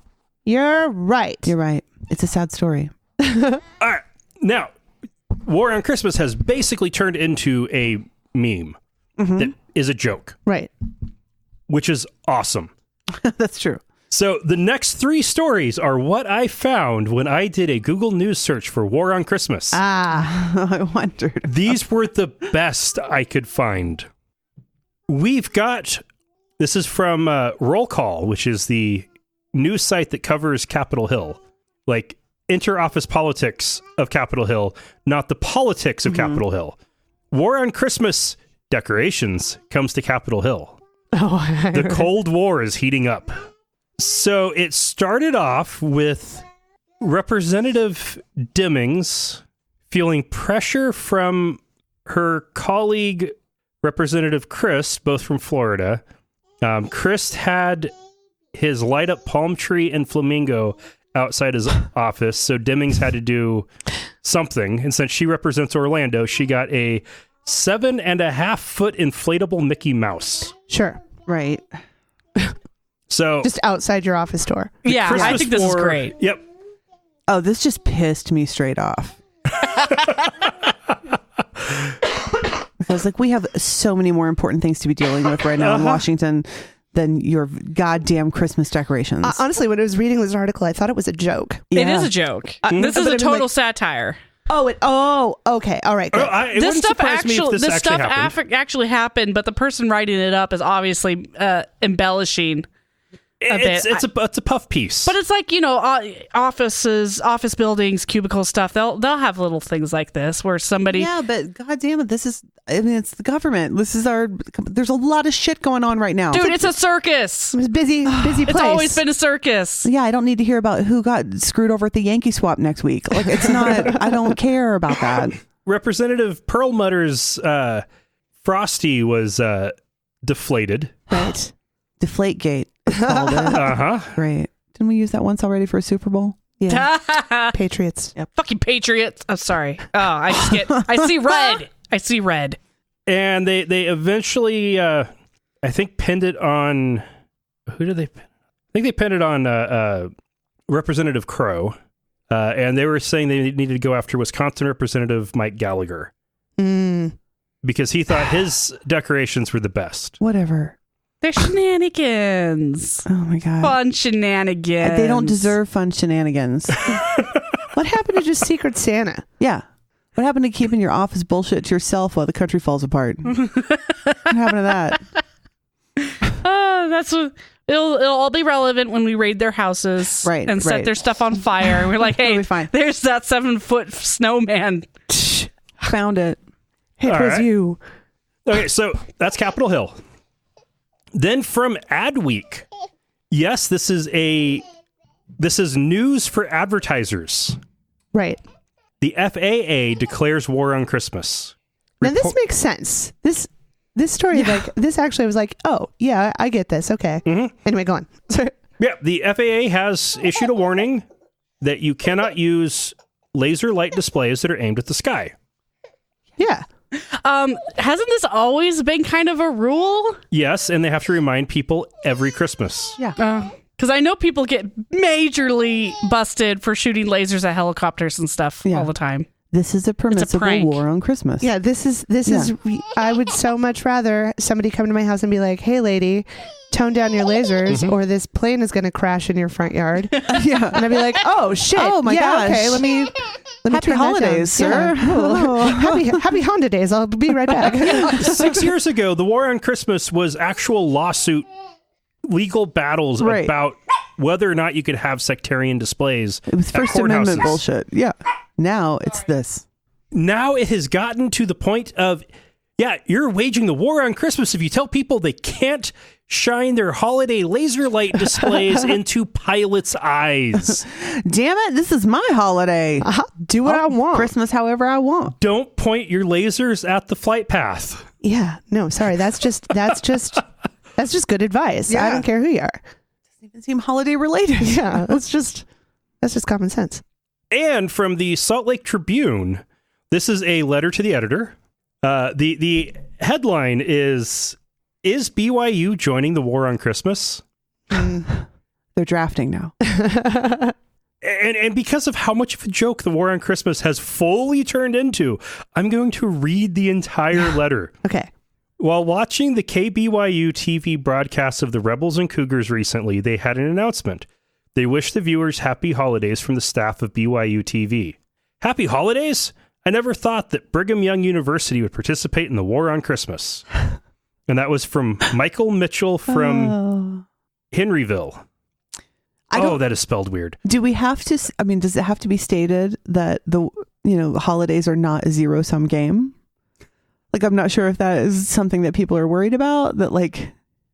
You're right. You're right. It's a sad story. All right. Now, War on Christmas has basically turned into a meme that is a joke. Right. Which is awesome. That's true. So the next 3 stories are what I found when I did a Google News search for War on Christmas. I wondered. These were the best I could find. This is from Roll Call, which is the news site that covers Capitol Hill. Like inter-office politics of Capitol Hill, not the politics of Capitol Hill. War on Christmas decorations comes to Capitol Hill. The Cold War is heating up. So it started off with Representative Dimmings feeling pressure from her colleague, Representative Christ, both from Florida. Christ had his light up palm tree and flamingo outside his office, so Dimmings had to do something. And since she represents Orlando, she got a 7.5-foot inflatable Mickey Mouse. Sure. Right. So just outside your office door. Yeah, I think this is great. Yep. Oh, this just pissed me straight off. Because like we have so many more important things to be dealing with right now in Washington than your goddamn Christmas decorations. Honestly, when I was reading this article, I thought it was a joke. It is a joke. This is a total satire. Okay. All right. Good. This stuff actually happened, but the person writing it up is obviously embellishing. It's a puff piece, but it's like, you know, office buildings, cubicle stuff. They'll have little things like this where somebody. Yeah, but goddamn it, it's the government. There's a lot of shit going on right now, dude. It's a circus. It's busy place. It's always been a circus. Yeah, I don't need to hear about who got screwed over at the Yankee swap next week. Like it's not. I don't care about that. Representative Perlmutter's Frosty was deflated. Right. Deflategate. Called it. Great. Didn't we use that once already for a Super Bowl? Yeah. Patriots. Yep. Fucking Patriots. I'm sorry. Oh, I see red. I see red. And they eventually, I think, pinned it on, who did they pin? I think they pinned it on Representative Crow. And they were saying they needed to go after Wisconsin Representative Mike Gallagher. Because he thought his decorations were the best. Whatever. They're shenanigans. Oh my God. Fun shenanigans. They don't deserve fun shenanigans. What happened to just Secret Santa? Yeah. What happened to keeping your office bullshit to yourself while the country falls apart? What happened to that? That's what it'll all be relevant when we raid their houses, Right, and set right. their stuff on fire. We're like, It'll hey, be fine. there's that 7-foot snowman. Found it. It All was right. you. Okay, so that's Capitol Hill. Then from Adweek, yes, this is news for advertisers. Right. The FAA declares war on Christmas. Now this makes sense. This story, like this actually was like, oh yeah, I get this. Okay. Anyway, go on. Yeah, the FAA has issued a warning that you cannot use laser light displays that are aimed at the sky. Yeah. Hasn't this always been kind of a rule? Yes, and they have to remind people every Christmas. Yeah. Because I know people get majorly busted for shooting lasers at helicopters and stuff all the time. This is a permissible prank. war on Christmas. Yeah. This is. I would so much rather somebody come to my house and be like, "Hey, lady, tone down your lasers, or this plane is going to crash in your front yard." Yeah. And I'd be like, "Oh shit! Oh, my gosh. Okay, let me Happy turn that holidays, down. sir. Yeah. Oh, happy Honda days. I'll be right back." 6 years ago, the war on Christmas was actual lawsuit, legal battles Right. about whether or not you could have sectarian displays. It was at First Amendment courthouses. bullshit. Yeah. Now it's this. Now it has gotten to the point of, yeah, you're waging the war on Christmas if you tell people they can't shine their holiday laser light displays into pilots' eyes. Damn it. This is my holiday. Do what I want. Christmas however I want. Don't point your lasers at the flight path. Yeah. No, sorry. That's just good advice. Yeah. I don't care who you are. Doesn't even seem holiday related. Yeah. That's just common sense. And from the Salt Lake Tribune, this is a letter to the editor. The headline is BYU joining the war on Christmas? They're drafting now. And because of how much of a joke the war on Christmas has fully turned into, I'm going to read the entire letter. Okay. While watching the KBYU TV broadcast of the Rebels and Cougars recently, they had an announcement. They wished the viewers happy holidays from the staff of BYU TV. Happy holidays? I never thought that Brigham Young University would participate in the war on Christmas. And that was from Michael Mitchell from Henryville. That is spelled weird. Do we have to, I mean, does it have to be stated that the holidays are not a zero-sum game? Like, I'm not sure if that is something that people are worried about, that like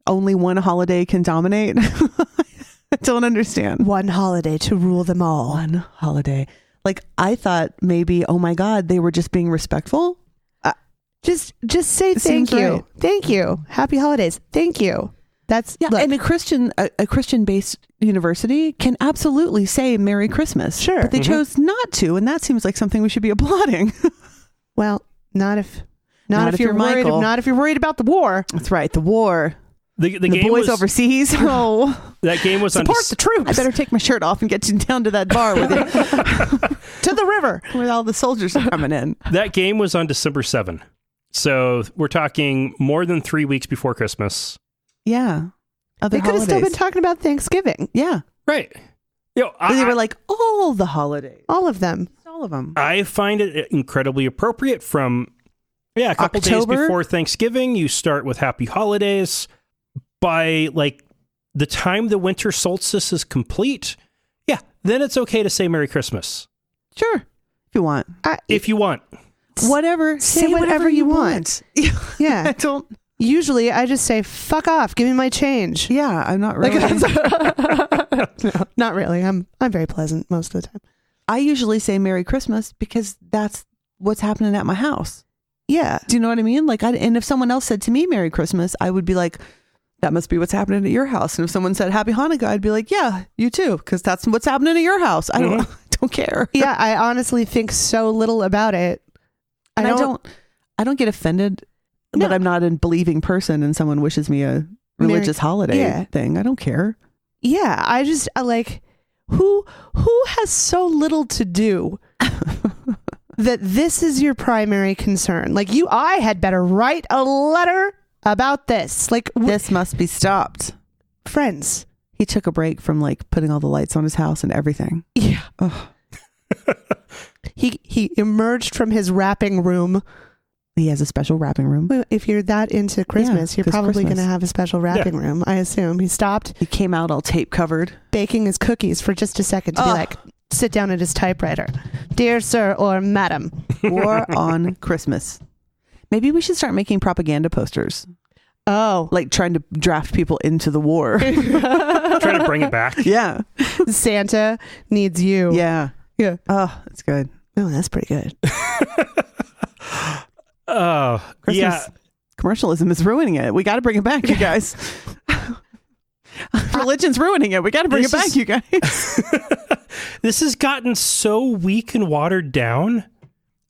only one holiday can dominate. I don't understand. One holiday to rule them all. One holiday. Like, I thought maybe, oh my God, they were just being respectful. Just say It thank seems you. right. Thank you. Happy holidays. Thank you. That's Yeah, look, and a Christian-based university can absolutely say Merry Christmas. Sure. But they chose not to, and that seems like something we should be applauding. well, not if if you're you're worried. Michael. Not if you're worried about the war. That's right, the war. The The game boys was, overseas. Oh, that game was on Support the troops. I better take my shirt off and get down to that bar with it, to the river. where all the soldiers are coming in. that game was on December 7. So we're talking more than 3 weeks before Christmas. Yeah. Other They could have still holidays. been talking about Thanksgiving. Yeah. Right. They were like, all the holidays. All of them. All of them. I find it incredibly appropriate from, a couple days October? before Thanksgiving, you start with happy holidays. By like the time the winter solstice is complete, then it's okay to say Merry Christmas. Sure. If you want. If you want. Whatever. Say whatever you want. Yeah. I don't. Usually I just say, fuck off. Give me my change. Yeah, I'm not really. No, not really. I'm very pleasant most of the time. I usually say Merry Christmas because that's what's happening at my house. Yeah. Do you know what I mean? Like, and if someone else said to me Merry Christmas, I would be like, that must be what's happening at your house. And if someone said Happy Hanukkah, I'd be like, yeah, you too, because that's what's happening at your house. I don't care. Yeah, I honestly think so little about it. And I don't get offended that I'm not a believing person and someone wishes me a religious holiday thing. I don't care. Yeah, I just like who has so little to do that this is your primary concern. Like I had better write a letter about this. Like, This must be stopped. friends. He took a break from like putting all the lights on his house and everything. Yeah. Ugh. He emerged from his wrapping room. He has a special wrapping room. Well, if you're that into Christmas, you're 'cause probably going Christmas. to have a special wrapping room, I assume. He stopped He came out all tape covered. baking his cookies for just a second to be like, sit down at his typewriter. Dear sir or madam. War on Christmas. Maybe we should start making propaganda posters, Oh, like trying to draft people into the war. Trying to bring it back. Yeah. Santa needs you. Yeah. Yeah. Oh, that's good. Oh, that's pretty good. Oh, Christmas yeah. commercialism is ruining it. We got to bring it back, you guys. Religion's ruining it. We got to bring it back, you guys. This has gotten so weak and watered down.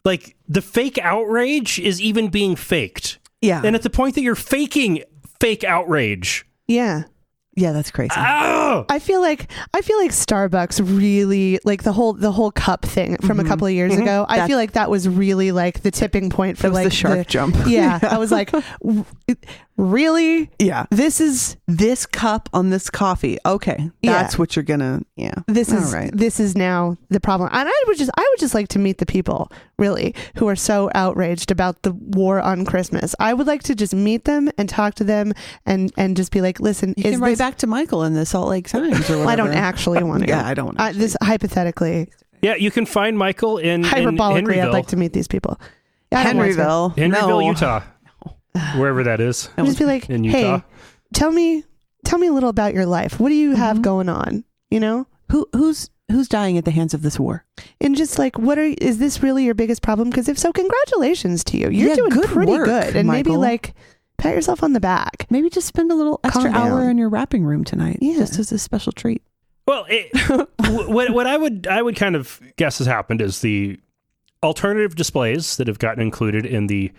Like, the fake outrage is even being faked. Yeah. And at the point that you're faking fake outrage. Yeah. Yeah, that's crazy. Oh! I feel like Starbucks really, like the whole cup thing from a couple of years ago. I feel like that was really like the tipping point for That was like the shark jump. Yeah, I was like, really? Yeah. This cup on this coffee. Okay. That's Yeah. what you're gonna, yeah. This is All right. this is now the problem. And I would just like to meet the people really who are so outraged about the war on Christmas. I would like to just meet them and talk to them and just be like, listen, You is can write this, back to Michael in the Salt Lake Times or whatever. I don't actually want to. Yeah, I don't. This hypothetically, Yeah, you can find Michael in hyperbolically, Henryville. I'd like to meet these people. Yeah, I don't want to. Henryville. Henryville, No. Utah. Wherever that is. I'd just be like, In Utah. hey, tell me a little about your life. What do you have going on? You know? Who's dying at the hands of this war? And just like, is this really your biggest problem? Because if so, congratulations to you. You're Yeah, doing good pretty work, good. And maybe Michael. like pat yourself on the back. Maybe just spend a little extra Calm hour down. in your wrapping room tonight, Yeah. just as a special treat. Well, what I would kind of guess has happened is the alternative displays that have gotten included in the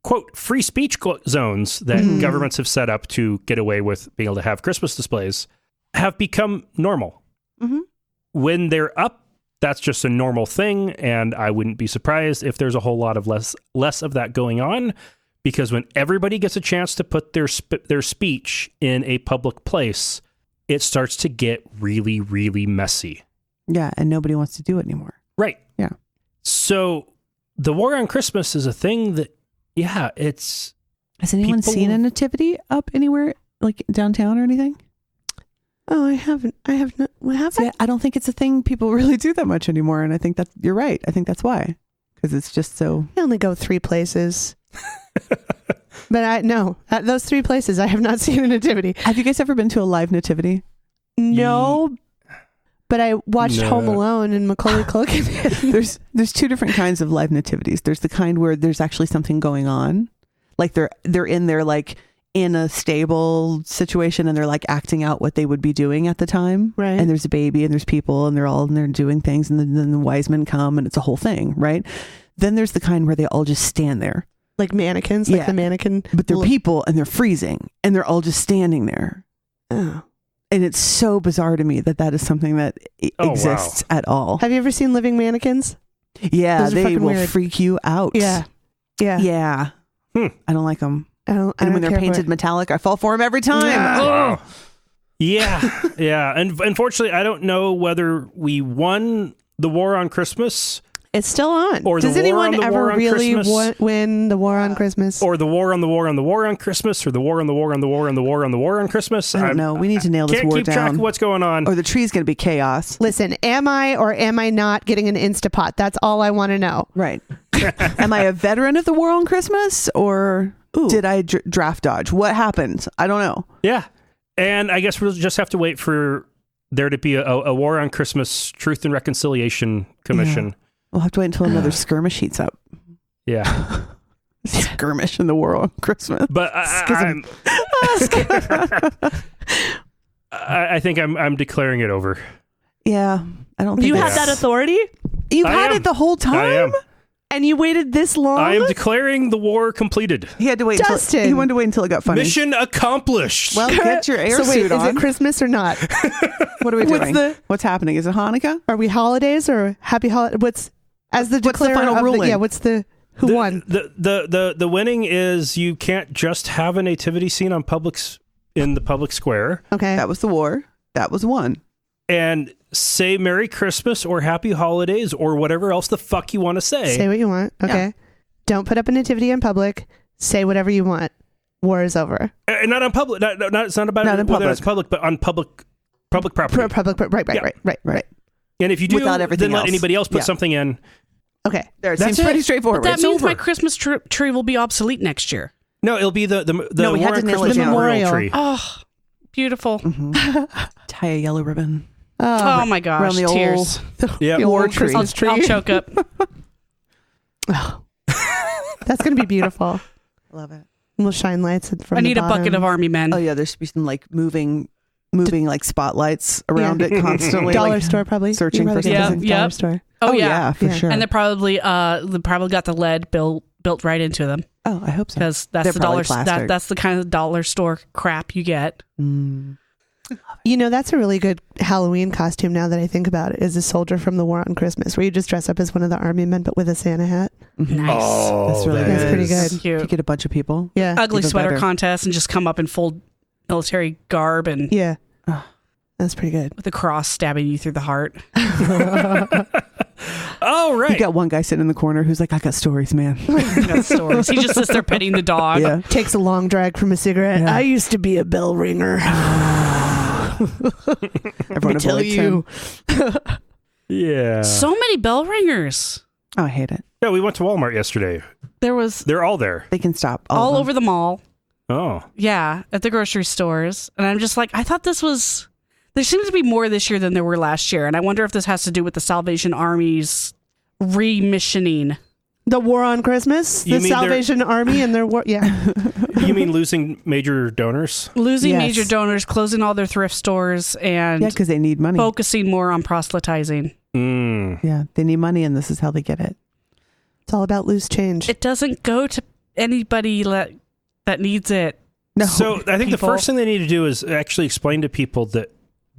quote free speech zones that governments have set up to get away with being able to have Christmas displays have become normal. Mhm. When they're up, that's just a normal thing, and I wouldn't be surprised if there's a whole lot of less of that going on, because when everybody gets a chance to put their speech in a public place, it starts to get really, really messy. Yeah, and nobody wants to do it anymore. Right. Yeah. So the war on Christmas is a thing that, yeah, it's... Has anyone People- seen a nativity up anywhere, like downtown or anything? Oh, I haven't. I have not. What have See, I don't think it's a thing people really do that much anymore, and I think that you're right. I think that's why, because it's just so. I only go 3 places. But those 3 places, I have not seen a nativity. Have you guys ever been to a live nativity? No. But I watched No. Home Alone and Macaulay Culkin. There's 2 different kinds of live nativities. There's the kind where there's actually something going on, like they're in there like in a stable situation and they're like acting out what they would be doing at the time. Right. And there's a baby and there's people and they're all in there doing things, and then the wise men come and it's a whole thing, right? Then there's the kind where they all just stand there. Like mannequins, like Yeah. the mannequin. But they're people and they're freezing and they're all just standing there. Oh. And it's so bizarre to me that is something that Oh, exists at all. Have you ever seen living mannequins? Yeah, Those are they fucking will weird. freak you out. Yeah. Yeah. Yeah. Hmm. I don't like them. I don't And when they're care for painted it. metallic, I fall for them every time. Yeah. Oh. Wow. Yeah, yeah. And unfortunately, I don't know whether we won the war on Christmas It's still on. Or the Does war anyone on the ever war on really Christmas. win the war on Christmas? or the war on the war on the war on Christmas, or the war on the war on the war on the war on the war on Christmas. I don't know. We need to nail this Can't war keep track down. of what's going on. Or the tree's going to be chaos. Listen, am I or am I not getting an Instapot? That's all I want to know. Right. Am I a veteran of the war on Christmas, or did I draft dodge? What happened? I don't know. Yeah. And I guess we'll just have to wait for there to be a war on Christmas Truth and Reconciliation Commission. We'll have to wait until another skirmish heats up. Yeah. Skirmish in the war on Christmas. But I think I'm declaring it over. Yeah. I don't think You that's- have that authority? You've I had am. it the whole time? I am. And you waited this long? I am declaring the war completed. He had to wait Dustin. he wanted to wait until it got funny. Mission accomplished. Well, get your air so wait, suit on. is it Christmas or not? What are we What's doing? the- What's happening? Is it Hanukkah? Are we holidays or happy holiday? What's as the What's the declarer final of ruling? yeah, what's the Who won? The winning is you can't just have a nativity scene in the public square. Okay. That was the war. That was one. And say Merry Christmas or Happy Holidays or whatever else the fuck you want to say. Say what you want. Okay. Yeah. Don't put up a nativity in public. Say whatever you want. War is over. And not on public. It's not about Not in whether public. it's public, but on public property. Right. And if you do, Without everything then let else. anybody else put Yeah. something in. Okay. There, it That's seems pretty it. straightforward. That It's means over. my Christmas tree will be obsolete next year. No, it'll be the No, we had War to on nail it Christmas down. memorial Memorial. tree. Oh, beautiful. Tie a yellow ribbon. Oh my gosh, Around the tears. Yeah. The War old tree. Christmas tree. I'll choke up. Oh. That's going to be beautiful. Love it. We'll shine lights from I need the a bucket bottom. of army men. Oh yeah, there should be some like moving like spotlights around it constantly. Dollar like, store probably. searching You for probably get something. those at Dollar Yep. store. Oh, yeah, for Yeah. sure. And they probably got the lead built right into them oh, I hope so. because that's They're the probably dollar plastic. that's the kind of dollar store crap you get. Mm. You know, that's a really good Halloween costume now that I think about it, is a soldier from the War on Christmas, where you just dress up as one of the army men, but with a Santa hat. Nice. Oh, That's really That's good. pretty good. If you Cute. get a bunch of people. Yeah. Ugly Even sweater better. contest and just come up in full military garb and Yeah. Oh. That's pretty good. with a cross stabbing you through the heart. Oh, right. You got one guy sitting in the corner who's like, I got stories, man. Got stories. He just sits there petting the dog. Yeah. Takes a long drag from a cigarette. Yeah. I used to be a bell ringer. Everyone tell avoids you. him. Yeah. So many bell ringers. Oh, I hate it. Yeah, we went to Walmart yesterday. There was They're all there. They can stop. all of them. over the mall. Oh. Yeah, at the grocery stores. And I'm just like, I thought this was... There seems to be more this year than there were last year. And I wonder if this has to do with the Salvation Army's remissioning. The War on Christmas? You The mean they're- Salvation Army and their war. Yeah. You mean losing major donors? Losing Yes. major donors, closing all their thrift stores, and Yeah, because they need money. focusing more on proselytizing. Mm. Yeah, they need money, and this is how they get it. It's all about loose change. It doesn't go to anybody that needs it. No. So I think the People- first thing they need to do is actually explain to people that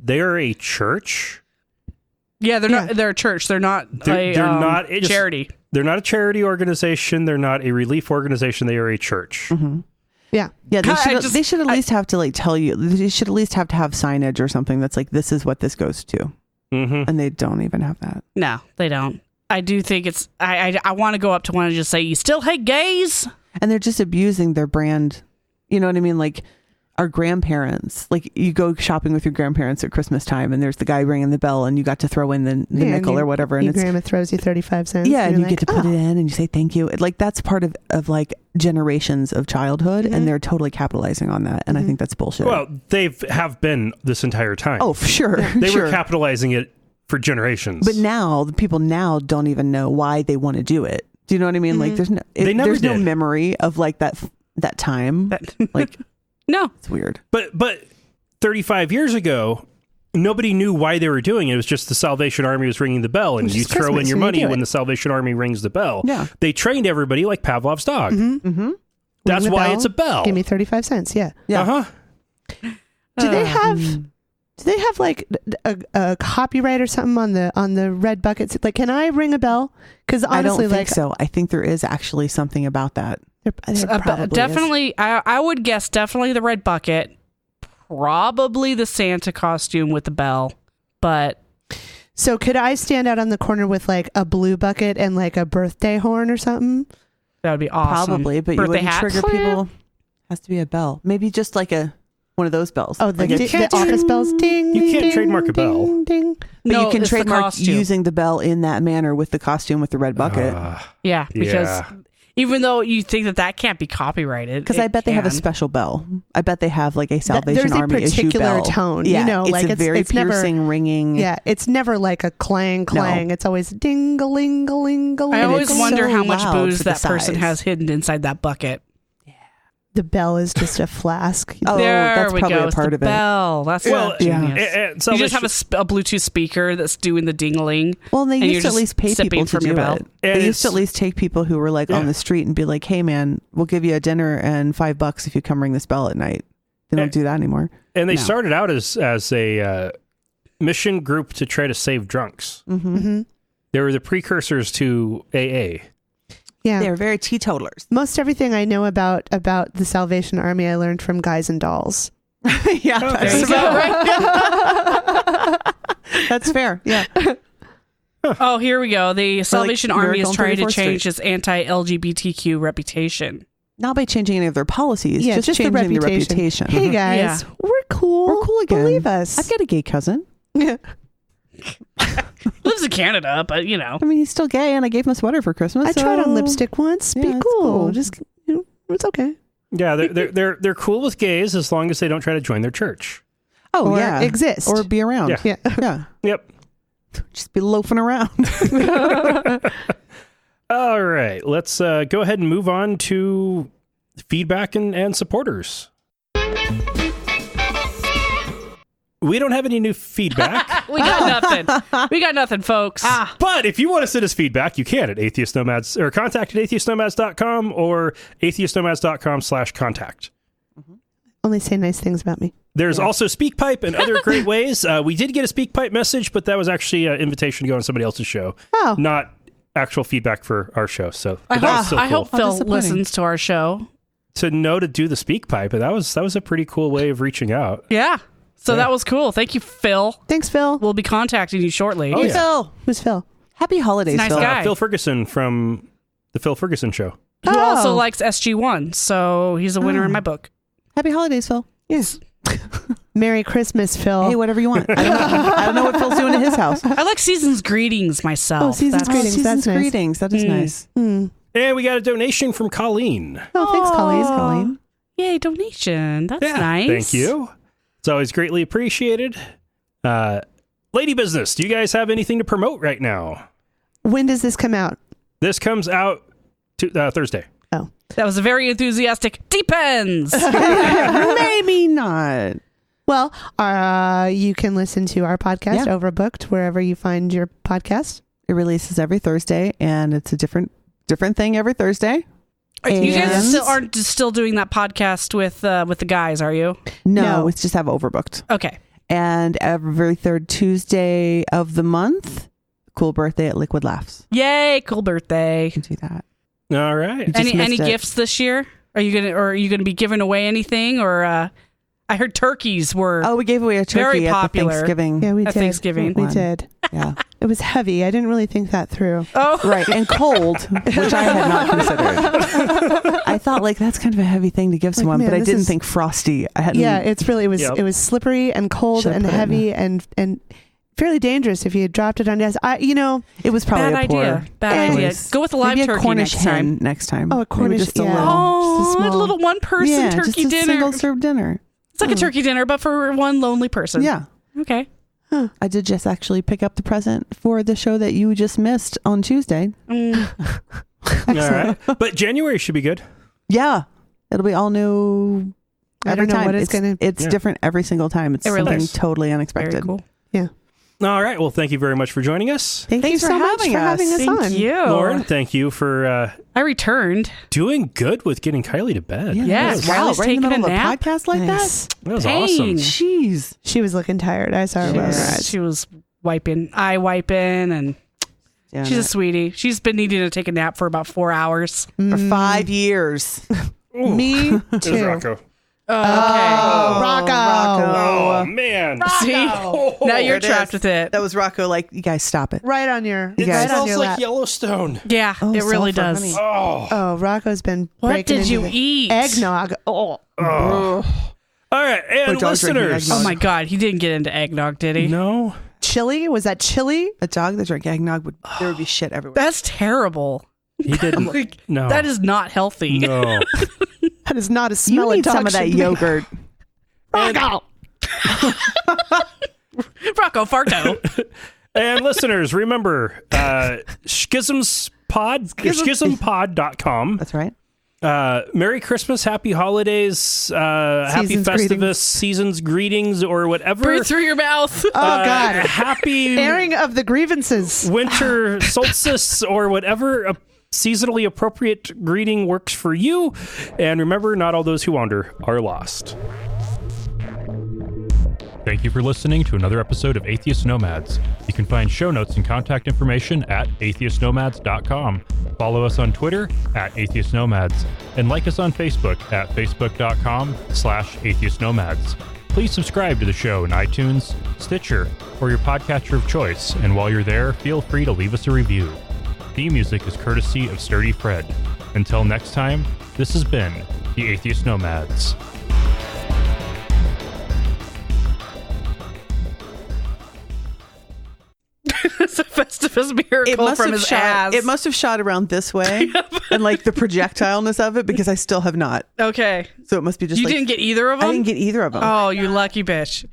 they are a church. Yeah, they're Yeah. not. They're a church. They're not They're not a charity. They're not a charity organization. They're not a relief organization. They are a church. Mhm. Yeah. Yeah, God, I they should at least have to like tell you. They should at least have to have signage or something that's like, this is what this goes to, Mm-hmm. and they don't even have that. No, they don't. I do think it's. I want to go up to one and just say, "You still hate gays?" And they're just abusing their brand. You know what I mean? Like our grandparents, like you go shopping with your grandparents at Christmas time, and there's the guy ringing the bell, and you got to throw in the Yeah, and nickel you- or whatever, and Your it's grandma throws you 35 cents. yeah, and you you're get to like, put "Oh." it in, and you say thank you. Like that's part of like generations of childhood, Mhm. and they're totally capitalizing on that, and I Mhm. think that's bullshit. Well, they have been this entire time. oh, for sure, they sure. were capitalizing it for generations. But now the people now don't even know why they want to do it. Do you know what I mean? Like Mhm. there's no They never there's no did. memory of like that time. Like No, it's weird. But 35 years ago, nobody knew why they were doing it. It was just the Salvation Army was ringing the bell, and It's you just throw in Christmas your and you money do when it. the Salvation Army rings the bell. Yeah. They trained everybody like Pavlov's dog. Mm-hmm. That's Ring the why bell, it's a bell. Give me 35 cents. Yeah. Yeah. Uh-huh. Do they have Mm. like a copyright or something on the red buckets? Like, can I ring a bell? Because I honestly, don't think like, so. I think there is actually something about that. there probably is. definitely. I would guess definitely the red bucket, probably the Santa costume with the bell, but So could I stand out on the corner with like a blue bucket and like a birthday horn or something? that would be awesome. Probably, but you Birthday wouldn't hat. trigger people. Has to be a bell. Maybe just like one of those bells. Oh, the, Like a- the office bells. Ding. You ding, can't ding, trademark a bell. ding, ding. but No, you can it's the trademark costume. using the bell in that manner with the costume with the red bucket. Yeah, because Yeah. even though you think that can't be copyrighted, Because it I bet they have a can. special bell. I bet they have like a Salvation There's a Army issue particular bell. tone, Yeah, you know, it's like a very it's never- piercing, ringing. Yeah, it's never like a clang clang. It's always ding a ling a ling a ling. I always it's wonder so how much loud booze for the that person size. has hidden inside that bucket. The bell is just a flask. Oh, there that's we probably go. a It's part the of it. bell. That's Well, genius. and You just have Salvation- a Bluetooth speaker that's doing the dingling. Well, and they And you're used to at just least pay sipping people to from do your bell. it. And They used to it's- at least take people who were like on Yeah. the street and be like, "Hey, man, we'll give you a dinner and $5 if you come ring this bell at night." They don't Yeah. do that anymore. And they No. started out as a mission group to try to save drunks. Mm-hmm. Mm-hmm. They were the precursors to AA. Yeah. They're very teetotalers. Most everything I know about the Salvation Army I learned from Guys and Dolls. Yeah, that's about right. That's fair. Yeah. Oh, here we go. The Salvation Army is Miracle on trying to 34th change Street. its anti-LGBTQ reputation. Not by changing any of their policies, Yeah, just the changing the reputation. Hey guys, Yeah. we're cool. We're cool again. Believe us. I've got a gay cousin. Yeah. Lives in Canada, but you know. I mean, he's still gay, and I gave him a sweater for Christmas. I tried on lipstick once. Yeah, Be it's cool. cool. Just it's okay. Yeah, they're cool with gays as long as they don't try to join their church. Oh, Or yeah. exist. Or be around. Yeah. Yeah. Yeah. Yep. Just be loafing around. All right, let's go ahead and move on to feedback and supporters. We don't have any new feedback, We got nothing. We got nothing, folks. but if you want to send us feedback, you can at Atheist Nomads or contact at atheistnomads.com or atheistnomads.com/contact. Only say nice things about me. There's also SpeakPipe and other great ways. We did get a SpeakPipe message, but that was actually an invitation to go on somebody else's show, Oh. not actual feedback for our show. So I but that was still cool. hope Phil disappointing. listens to our show. To know to do the SpeakPipe, and that was a pretty cool way of reaching out. Yeah. So that was cool. Thank you, Phil. Thanks, Phil. We'll be contacting you shortly. Oh, Hey, yeah. Phil. Who's Phil? Happy holidays, Nice Phil. guy. Phil Ferguson from the Phil Ferguson Show. Who Oh. also likes SG1, so he's a winner in my book. Happy holidays, Phil. Yes. Merry Christmas, Phil. Hey, whatever you want. I don't know what Phil's doing at his house. I like Season's Greetings myself. Oh, Season's That's- Greetings. Season's That's nice. greetings. That is nice. Hmm. And we got a donation from Colleen. Oh, thanks, Colleen. Colleen. Yay, donation. That's nice. Thank you. It's always greatly appreciated. Lady Bizness, do you guys have anything to promote right now? When does this come out? This comes out Thursday. Oh, That was a very enthusiastic depends. Maybe not. well, you can listen to our podcast, Yeah. Overbooked, wherever you find your podcast. It releases every Thursday, and it's a different thing every Thursday. You guys And- aren't still doing that podcast with the guys, are you? No. It's just have Overbooked. Okay. And every third Tuesday of the month, cool birthday at Liquid Laughs. Yay, cool birthday. You can do that. All right. Just Any missed it. gifts this year? Are you gonna be giving away anything, or I heard turkeys were Oh, we gave away a turkey Very at the popular. Thanksgiving. Yeah, we at did. Thanksgiving. We One. did. Yeah. It was heavy. I didn't really think that through. Oh, Right. And cold, which I had not considered. I thought that's kind of a heavy thing to give someone, man, but I this didn't is- think frosty. I hadn't. Yeah, it Yep. was slippery and cold Should've and put it in heavy and fairly dangerous if you had dropped it on desk. it was probably bad a poor idea. Bad idea. choice. Go with a live Maybe turkey a Cornish next hen time. next time. Oh, a Maybe Cornish- just a yeah. little. Oh, Just a a small- little one-person Yeah, turkey just a dinner. single serve dinner. It's like a turkey dinner, but for one lonely person. Yeah. Okay. I did just actually pick up the present for the show that you just missed on Tuesday. Mm. All right. But January should be good. Yeah. It'll be all new I every don't know time. what it's gonna- It's Yeah. different every single time. It's It really something is. totally Very unexpected. cool. All right. Well, thank you very much for joining us. Thank you Thanks so for much having for us. having us Thank on. you. Lauren, thank you for I returned. doing good with getting Kylie to bed. Yes, Wow, Riley's right in the taking middle a of a nap. podcast like Nice. That was Dang. awesome. that? Jeez. She was looking tired. I saw her roll her eyes. She was eye wiping, and Yeah, she's a sweetie. She's been needing to take a nap for about 4 hours. for 5 years. Ooh, Me there's too. Rocco. Okay. Oh, Rocco. Oh, man. See? Now you're trapped with it. That was Rocco. You guys stop it. Right on your, It right on smells your like lap. Yellowstone. Yeah, Oh, it really sulfur, does. honey. Oh. Oh, Rocco's been What breaking did into you the eat? eggnog. Oh, All right. And dog drinking listeners. Oh my God, he didn't get into eggnog, did he? No. chili? Was that chili? A dog that drank eggnog there would be shit everywhere. That's terrible. He didn't. Like, No. That is not healthy. No. That is not a You smell need a dog some of that should make. yogurt. Rocco. Rocco Farto. And listeners, remember, schismpod.com. That's right. Merry Christmas, Happy Holidays, Happy Season's Festivus, greetings. Season's Greetings, or whatever. Breathe through your mouth. Oh, God. Happy Airing of the grievances. Winter Solstice, or whatever seasonally appropriate greeting works for you. And remember, not all those who wander are lost. Thank you for listening to another episode of Atheist Nomads. You can find show notes and contact information at atheistnomads.com. Follow us on Twitter @AtheistNomads and like us on Facebook at facebook.com/AtheistNomads. Please subscribe to the show in iTunes, Stitcher, or your podcatcher of choice, and while you're there, feel free to leave us a review. Theme music is courtesy of Sturdy Fred. Until next time, this has been the Atheist Nomads. It's a Festivus miracle from his ass. It must have shot around this way, and like the projectileness of it, because I still have not. Okay. So it must be just. You didn't get either of them? I didn't get either of them. Oh, you lucky bitch.